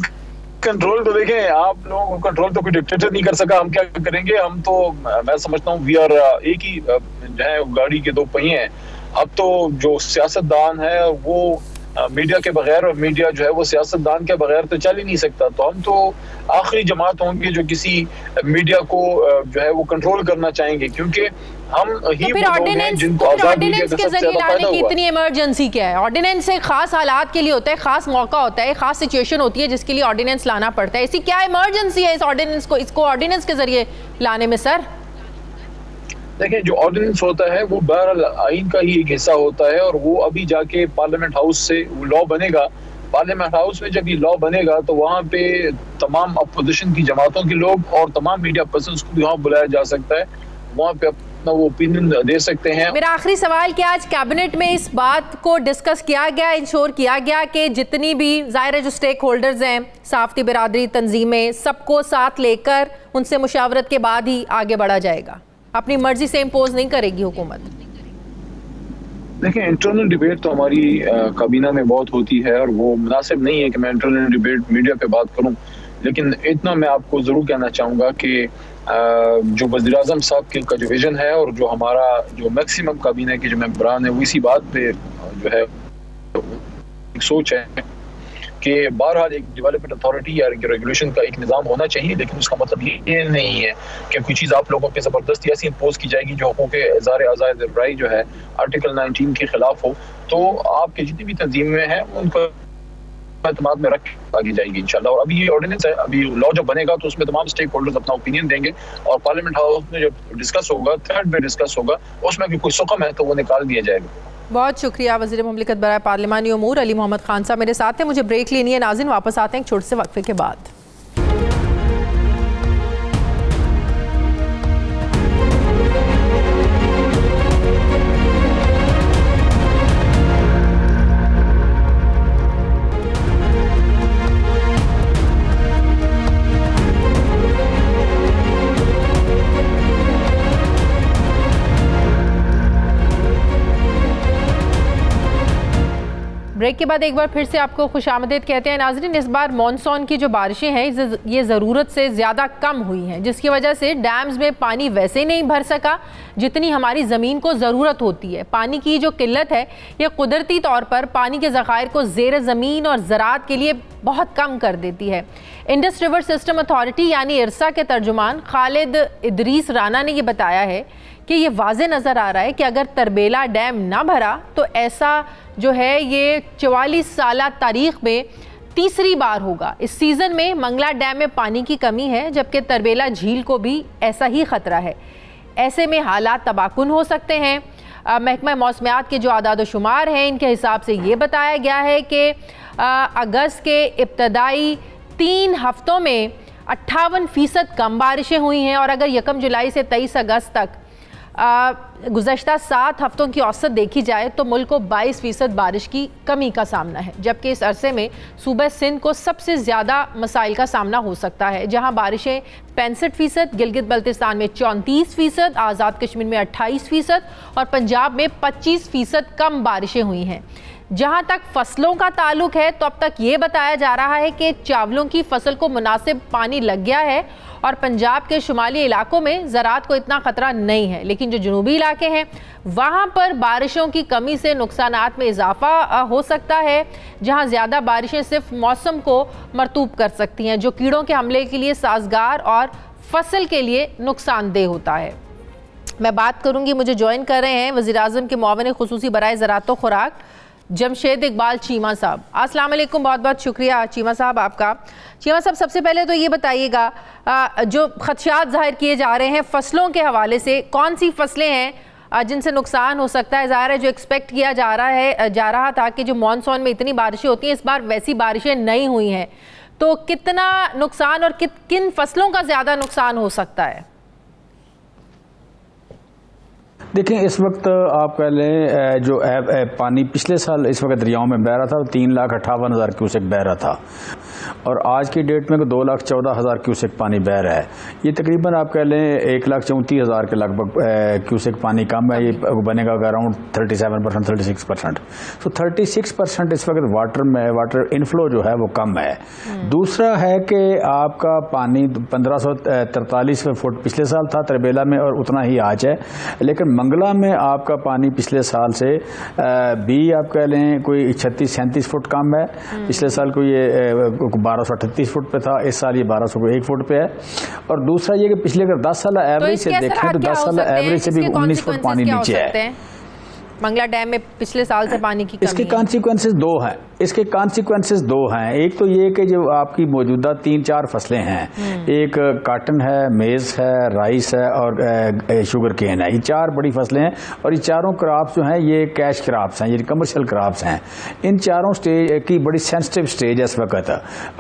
कंट्रोल तो देखें, आप लोगों को कंट्रोल तो कोई डिक्टेटर नहीं कर सका, हम क्या करेंगे? हम तो मैं समझता हूँ वी आर एक ही जो है गाड़ी के दो पहिए हैं। अब तो जो सियासतदान है वो मीडिया के बगैर, और मीडिया जो है वो सियासतदान के बगैर तो चल ही नहीं सकता। तो हम तो आखिरी जमात होंगे जो किसी मीडिया को जो है वो कंट्रोल करना चाहेंगे, क्योंकि हम ही वो लोग हैं जिनको आजाद मीडिया का सबसे ज्यादा फायदा हुआ। इतनी इमरजेंसी क्या है? ऑर्डिनेंस एक खास हालात के लिए होता है, खास मौका होता है, खास सिचुएशन होती है जिसके लिए ऑर्डिनेंस लाना पड़ता है। ऐसी क्या इमरजेंसी है इस ऑर्डिनेंस को, इसको ऑर्डिनेंस के जरिए लाने में सर? देखिए, जो ऑर्डिनेंस होता है वो बहरहाल आइन का ही एक हिस्सा होता है, और वो अभी जाके पार्लियामेंट हाउस से लॉ बनेगा। पार्लियामेंट हाउस में जब ये लॉ बनेगा तो वहाँ पे तमाम अपोजिशन की जमातों के लोग और तमाम मीडिया पर्सन्स को भी वहाँ बुलाया जा सकता है, वहाँ पे अपना वो ओपिनियन दे सकते हैं। मेरा आखिरी सवाल, क्या आज कैबिनेट में इस बात को डिस्कस किया गया, इंश्योर किया गया कि जितनी भी ज़ाहिर है जो स्टेक होल्डर्स हैं, साफ़ी बिरादरी तंजीमें, सबको साथ लेकर उनसे मुशावरत के बाद ही आगे बढ़ा जाएगा? अपनी मर्जी से इम्पोज नहीं करेगी हुकूमत? देखिए, इंटरनल डिबेट तो हमारी काबीना में बहुत होती है और वो मुनासिब नहीं है कि मैं इंटरनल डिबेट मीडिया पे बात करूं। लेकिन इतना मैं आपको ज़रूर कहना चाहूँगा कि जो वज़ीर-ए-आज़म साहब का जो विजन है और जो हमारा जो मैक्सिमम काबीना के जो मेंबरान है वो इसी बात पे जो है एक सोच है कि बहरहाल एक डेवलपमेंट अथॉरिटी या रेगुलेशन का एक निज़ाम होना चाहिए। लेकिन उसका मतलब ये नहीं है कि कोई चीज़ आप लोगों पे ज़बरदस्ती ऐसी इम्पोज की जाएगी जो हुकूक इज़हार आज़ाद राय जो है आर्टिकल 19 के खिलाफ हो। तो आपके जितनी भी तंजीमें हैं उनको एतमाद में रख आगे जाएगी इंशाल्लाह। और अभी ये ऑर्डिनेंस है, अभी लॉ जब बनेगा तो उसमें तमाम स्टेक होल्डर्स अपना ओपिनियन देंगे और पार्लियामेंट हाउस में जब डिस्कस होगा, थर्ड में डिस्कस होगा, उसमें भी कोई सुकम है तो वो निकाल दिया जाएगा। बहुत शुक्रिया वज़ीर मुमलिकत बराए पार्लिमानी उमूर अली मोहम्मद खान साहब मेरे साथ हैं। मुझे ब्रेक लेनी है नाज़रीन, वापस आते हैं एक छोटे से वक्फे के बाद। ब्रेक के बाद एक बार फिर से आपको खुशामदीद कहते हैं नाज़रीन। इस बार मॉनसून की जो बारिशें हैं ये ज़रूरत से ज़्यादा कम हुई हैं, जिसकी वजह से डैम्स में पानी वैसे ही नहीं भर सका जितनी हमारी ज़मीन को ज़रूरत होती है। पानी की जो किल्लत है ये कुदरती तौर पर पानी के ज़खायर को ज़ेर ज़मीन और ज़राअत के लिए बहुत कम कर देती है। इंडस रिवर सिस्टम अथॉरिटी यानी इरसा के तर्जुमान खालिद इदरीस राना ने यह बताया है कि ये वाज़े नज़र आ रहा है कि अगर तरबेला डैम ना भरा तो ऐसा जो है ये 44 साल तारीख़ में तीसरी बार होगा। इस सीजन में मंगला डैम में पानी की कमी है, जबकि तरबेला झील को भी ऐसा ही खतरा है। ऐसे में हालात तबाहकुन हो सकते हैं। महकमा मौसमियात के जो आदाद शुमार हैं, इनके हिसाब से ये बताया गया है कि अगस्त के इब्तदाई 3 हफ्तों में 58% कम बारिशें हुई हैं, और अगर 1 जुलाई से 23 अगस्त तक गुज़श्ता 7 हफ्तों की औसत देखी जाए तो मुल्क को 22% बारिश की कमी का सामना है, जबकि इस अरसे में सूबा सिंध को सबसे ज़्यादा मसाइल का सामना हो सकता है, जहां बारिशें 65%, गिलगित बल्तिस्तान में 34%, आज़ाद कश्मीर में 28% और पंजाब में 25% कम बारिशें हुई हैं। जहां तक फसलों का ताल्लुक है तो अब तक ये बताया जा रहा है कि चावलों की फसल को मुनासिब पानी लग गया है और पंजाब के शुमाली इलाकों में ज़राअत को इतना ख़तरा नहीं है, लेकिन जो जनूबी इलाके हैं वहाँ पर बारिशों की कमी से नुकसानात में इजाफा हो सकता है, जहाँ ज़्यादा बारिशें सिर्फ मौसम को मरतूब कर सकती हैं, जो कीड़ों के हमले के लिए साजगार और फसल के लिए नुकसानदेह होता है। मैं बात करूँगी, मुझे ज्वाइन कर रहे हैं वज़ीर-ए-आज़म के मुआविन खुसूसी बराए ज़राअत व खुराक जमशेद इकबाल चीमा साहब। अस्सलाम वालेकुम, बहुत बहुत शुक्रिया चीमा साहब आपका। चीमा साहब, सबसे पहले तो ये बताइएगा, जो खदशात जाहिर किए जा रहे हैं फसलों के हवाले से, कौन सी फसलें हैं जिनसे नुकसान हो सकता है? ज़ाहिर है जो एक्सपेक्ट किया जा रहा था कि जो मानसून में इतनी बारिशें होती हैं, इस बार वैसी बारिशें नहीं हुई हैं, तो कितना नुकसान और किन फसलों का ज़्यादा नुकसान हो सकता है? देखिए, इस वक्त आप कह लें जो पानी पिछले साल इस वक्त दरियाओं में बह रहा था, 3,58,000 क्यूसेक बह रहा था, और आज की डेट में 2,14,000 क्यूसेक पानी बह रहा है। ये तकरीबन आप कह लें 1,34,000 के लगभग क्यूसेक पानी कम है। ये बनेगा अराउंड 37%, 36%। तो 36% इस वक्त वाटर इनफ्लो जो है वो कम है। दूसरा है कि आपका पानी 1543 फुट पिछले साल था तरबेला में, और उतना ही आज है, लेकिन मंगला में आपका पानी पिछले साल से भी आप कह लें कोई 36-37 फुट कम है। पिछले साल को ये 1238 फुट पे था, इस साल ये 1201 फुट पे है। और दूसरा ये कि पिछले अगर 10 साल एवरेज से देखें तो 10 साल एवरेज से भी 19 फुट पानी नीचे है मंगला डैम में पिछले साल से पानी की कमी। इसके कॉन्सिक्वेंसेस दो हैं। एक तो ये कि जो आपकी मौजूदा 3-4 फसलें हैं, एक काटन है, मेज़ है, राइस है और शुगर केन है। ये 4 बड़ी फसलें हैं, और ये चारों क्रॉप्स जो हैं ये कैश क्रॉप्स हैं, ये कमर्शियल क्रॉप्स हैं। इन चारों स्टेज की बड़ी सेंसिटिव स्टेज है इस वक्त।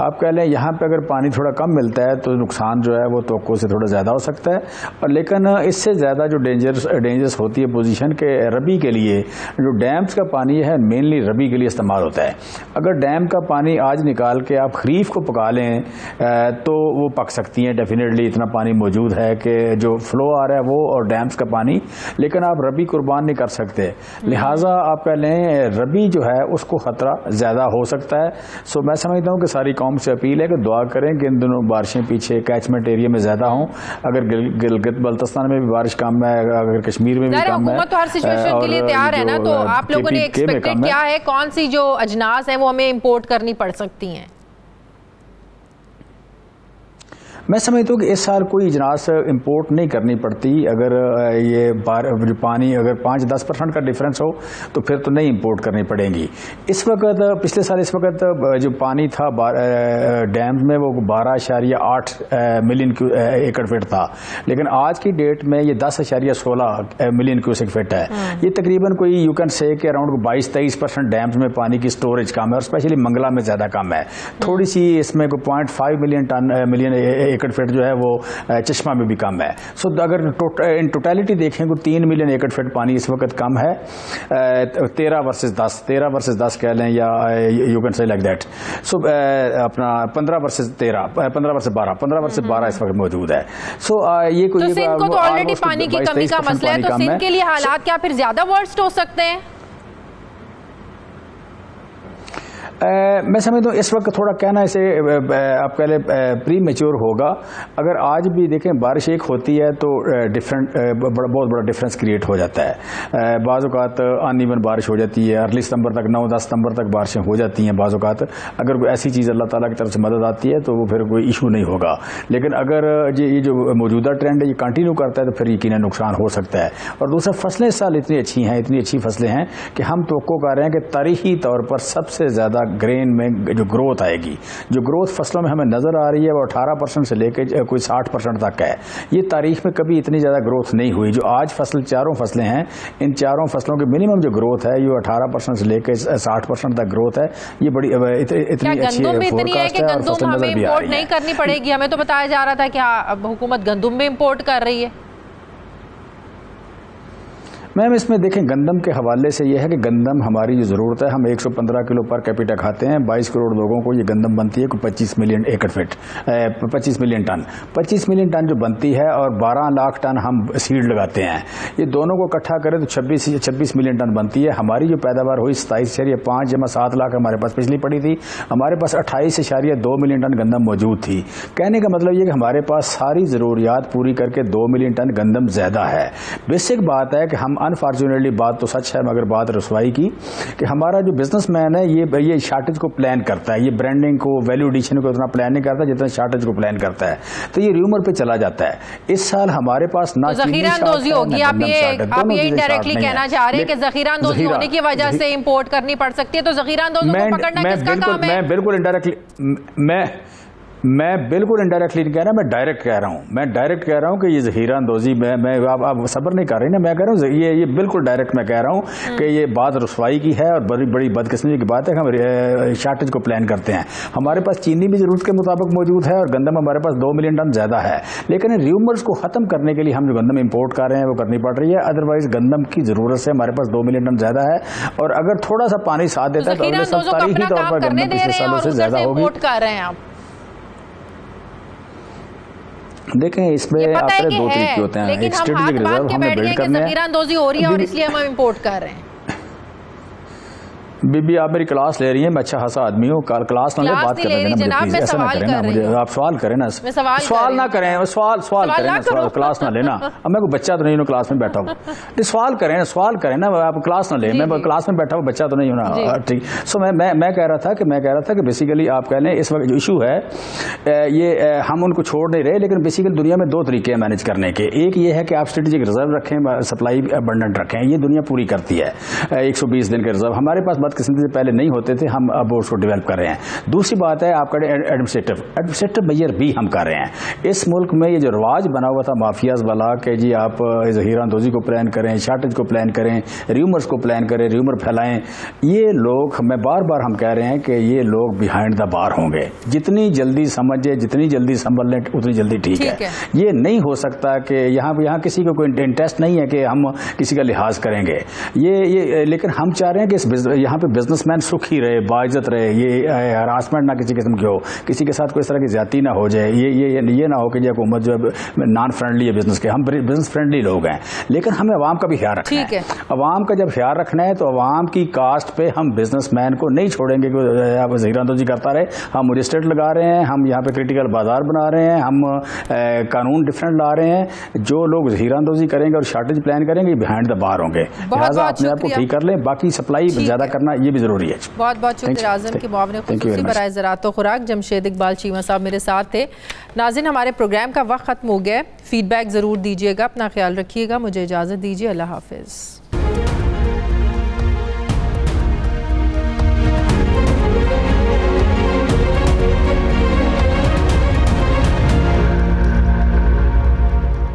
आप कह लें यहाँ पे अगर पानी थोड़ा कम मिलता है तो नुकसान जो है वो तवक्को से थोड़ा ज़्यादा हो सकता है, और लेकिन इससे ज़्यादा जो डेंजरस होती है पोजीशन के रबी के लिए, जो डैम्स का पानी है मेनली रबी के लिए इस्तेमाल होता है। अगर डैम का पानी आज निकाल के आप खरीफ को पका लें तो वो पक सकती हैं, डेफिनेटली इतना पानी मौजूद है कि जो फ्लो आ रहा है वो, और डैम्स का पानी, लेकिन आप रबी कुर्बान नहीं कर सकते। लिहाजा आप कह लें रबी जो है उसको खतरा ज़्यादा हो सकता है। सो मैं समझता हूँ कि सारी कौम से अपील है कि दुआ करें कि इन दोनों बारिशें पीछे कैचमेंट एरिया में ज़्यादा हों। अगर गिलगित बल्तिस्तान में भी बारिश कम है, अगर कश्मीर में भी कम है, तो हर सिचुएशन के लिए तैयार है ना, तो आप लोगों ने एक्सपेक्टेड क्या है, कौन सी जो अजनास है वो हमें इंपोर्ट करनी पड़ सकती हैं? मैं समझता हूँ कि इस साल कोई इजनास इंपोर्ट नहीं करनी पड़ती। अगर ये जो पानी अगर 5-10% का डिफरेंस हो तो फिर तो नहीं इंपोर्ट करनी पड़ेगी। इस वक्त पिछले साल इस वक्त जो पानी था डैम में वो 12.8 मिलियन एकड़ फीट था, लेकिन आज की डेट में ये 10.16 मिलियन क्यूसेक फीट है। ये तकरीबन कोई यू कैन से कि अराउंड 22-23% डैम्स में पानी की स्टोरेज कम है, और स्पेशली मंगला में ज़्यादा कम है। थोड़ी सी इसमें कोई 0.5 मिलियन एकड़ फीट जो है वो चश्मा में भी कम है। सो अगर इन टोटलिटी देखें तो 3 मिलियन एकड़ फीट पानी इस वक्त कम है। 13 वर्सेस 10 कह लें, या you can say like that. So अपना 15 वर्सेस 13, 15 वर्सेस 12 इस वक्त मौजूद है। सो ये कोई सिंध को तो ऑलरेडी पानी की कमी का मसला है, तो सिंध के लिए हालात क्या फिर ज्यादा वर्स्ट हो सकते हैं? मैं समझता हूँ इस वक्त थोड़ा कहना इसे आप कह लें प्री मेच्योर होगा। अगर आज भी देखें बारिश एक होती है तो बहुत बड़ा डिफरेंस क्रिएट हो जाता है। बाज़ औक़ात अनइवन बारिश हो जाती है, अर्ली सितंबर तक 9-10 सितंबर तक बारिशें हो जाती हैं। बाज़ औक़ात अगर कोई ऐसी चीज़ अल्लाह ताला की तरफ से मदद आती है तो वो फिर कोई इशू नहीं होगा, लेकिन अगर ये जो मौजूदा ट्रेंड है ये कंटिन्यू करता है तो फिर यकीनन नुकसान हो सकता है। और दूसरा, फसलें इस साल इतनी अच्छी हैं, इतनी अच्छी फसलें हैं कि हम तवक्को कर रहे हैं कि तारीखी तौर पर सबसे ज़्यादा ग्रेन में जो ग्रोथ आएगी, जो ग्रोथ फसलों में हमें नज़र आ रही है वो 18% से लेकर कोई 60% तक है। ये तारीख में कभी इतनी ज़्यादा ग्रोथ नहीं हुई। जो आज चारों फसलें हैं, इन चारों फसलों की मिनिमम जो ग्रोथ है ये 18% से लेकर 60% तक ग्रोथ है। ये बड़ी इतनी अच्छी फोरकास्ट है और फसल नजर भी आ रही है। नहीं करनी पड़ेगी। हमें तो बताया जा रहा था कि अब हुकूमत गंदम भी इंपोर्ट कर रही है। मैम इसमें देखें, गंदम के हवाले से यह है कि गंदम हमारी जो ज़रूरत है, हम 115 किलो पर कैपिटा खाते हैं। 22 करोड़ लोगों को ये गंदम बनती है, कोई 25 million acre feet, 25 million ton 25 million ton जो बनती है, और 12 लाख टन हम सीड लगाते हैं। ये दोनों को इकट्ठा करें तो 26 मिलियन टन बनती है। हमारी जो पैदावार हुई 27.5 जमा 7 लाख हमारे पास पिछली पड़ी थी। हमारे पास 28.2 मिलियन टन गंदम मौजूद थी। कहने का मतलब ये कि हमारे पास सारी ज़रूरियात पूरी करके 2 मिलियन टन गंदम ज़्यादा है। बेसिक बात है कि हम अनफॉर्चुनेटली, बात तो सच है मगर बात रसवाई की, कि हमारा जो बिजनेसमैन है ये शार्टेज को प्लान करता है, ये ब्रांडिंग को, वैल्यू एडिशन को उतना प्लान नहीं करता जितना शार्टेज को प्लान करता है। तो ये र्यूमर पे चला जाता है। इस साल हमारे पास ना ज़ख़ीरा अंदोज़ी होगी। आप ये इनडायरेक्टली कहना चाह रहे हैं कि ज़ख़ीरा अंदोज़ी होने की वजह से इंपोर्ट करनी पड़ सकती है। तो ज़ख़ीरा अंदोज़ों को पकड़ना किसका काम है? मैं बिल्कुल इनडायरेक्टली मैं बिल्कुल इनडायरेक्टली नहीं कह रहा, मैं डायरेक्ट कह रहा हूँ। मैं डायरेक्ट कह रहा हूँ कि ये ज़ख़ीरा अंदोज़ी, मैं आप सब्र नहीं कर रही ना, मैं कह रहा हूँ ये बिल्कुल डायरेक्ट मैं कह रहा हूँ कि ये बात रसवाई की है और बड़ी बड़ी बदकिस्मती की बात है कि हम शार्टेज को प्लान करते हैं। हमारे पास चीनी भी ज़रूरत के मुताबिक मौजूद है और गंदम हमारे पास 2 मिलियन टन ज़्यादा है। लेकिन र्यूमर्स को ख़त्म करने के लिए हम जो गंदम इम्पोर्ट कर रहे हैं वो करनी पड़ रही है। अदरवाइज गंदम की ज़रूरत से हमारे पास 2 मिलियन टन ज़्यादा है, और अगर थोड़ा सा पानी साथ देता है तो अगले साल तारीखी तौर पर गंदम पिछले सालों से ज़्यादा होगी। देखें इसमें अपने 2 तरीके होते हैं। एक स्ट्रेटेजिक रिजर्व हमें बिल्ड करना है, ज़ख़ीरा अंदोज़ी हो रही है और इसलिए हम इंपोर्ट कर रहे हैं। बीबी आप मेरी क्लास ले रही हैं, मैं अच्छा खासा आदमी हूँ, क्लास ना ले, बात करने देना मुझे प्लीज। ऐसा ना करें ना, मुझे आप सवाल करें ना, सवाल ना करें, सवाल करें ना, क्लास ना लेना। अब मैं कोई बच्चा तो नहीं हूँ क्लास में बैठा हूँ, सवाल करें ना, आप क्लास ना ले, मैं क्लास में बैठा हूँ, बच्चा तो नहीं हूँ ना। ठीक। सो मैं कह रहा था कि बेसिकली आप कह लें इस वक्त जो इशू है ये हम उनको छोड़ नहीं रहे, लेकिन बेसिकली दुनिया में 2 तरीके हैं मैनेज करने के। एक ये है कि आप स्ट्रेटेजिक रिजर्व रखें, सप्लाई अबंडेंट रखें, ये दुनिया पूरी करती है। 120 दिन के रिजर्व हमारे पास किस्मती से पहले नहीं होते थे, हम अब उसको डेवलप कर रहे हैं। दूसरी बात है आपका एडमिनिस्ट्रेटिव मेजर भी हम कर रहे हैं। इस मुल्क में ये जो रिवाज बना हुआ था माफियाज वाला कि जी आप ज़ख़ीरा अंदोज़ी को प्लान करें, शार्टेज को प्लान करें, र्यूमर्स को प्लान करें, र्यूमर फैलाएं, ये लोग, मैं बार हम कह रहे हैं कि ये लोग बिहाइंड द बार होंगे। जितनी जल्दी समझे, जितनी जल्दी संभल लें उतनी जल्दी ठीक है। ये नहीं हो सकता कि यहाँ किसी को कोई इंटरेस्ट नहीं है कि हम किसी का लिहाज करेंगे। ये लेकिन हम चाह रहे हैं कि यहाँ पे बिजनेसमैन सुखी रहे, बाइज्जत रहे, ये हरासमेंट ना किसी किस्म की हो, किसी के साथ कोई इस तरह की ज्यादती ना हो जाए। ये ना हो कि ये हुकूमत जो है नॉन फ्रेंडली है बिजनेस के। हम बिजनेस फ्रेंडली लोग हैं, लेकिन हमें अवाम का भी ख्याल रखना है। अवाम का जब ख्याल रखना है तो अवाम की कास्ट पे हम बिजनेसमैन को नहीं छोड़ेंगे कि ज़ख़ीरा अंदोज़ी करता रहे। हम मजिस्ट्रेट लगा रहे हैं, हम यहाँ पे क्रिटिकल बाजार बना रहे हैं, हम कानून डिफरेंट ला रहे हैं। जो लोग ज़ख़ीरा अंदोज़ी करेंगे और शार्टेज प्लान करेंगे बिहाइंड द बार होंगे। लिहाजा अपने आप को ठीक कर लें, बाकी सप्लाई ज्यादा करना ये भी जरूरी है। बहुत शुक्रिया आज़म के मुआविन ख़ुसूसी बराए ज़राअत व खुराक जमशेद इकबाल चीमा साहब मेरे साथ थे। नाज़रीन हमारे प्रोग्राम का वक्त ख़त्म हो गया। फीडबैक ज़रूर दीजिएगा, अपना ख्याल रखिएगा। मुझे इजाज़त दीजिए, अल्लाह हाफ़िज़।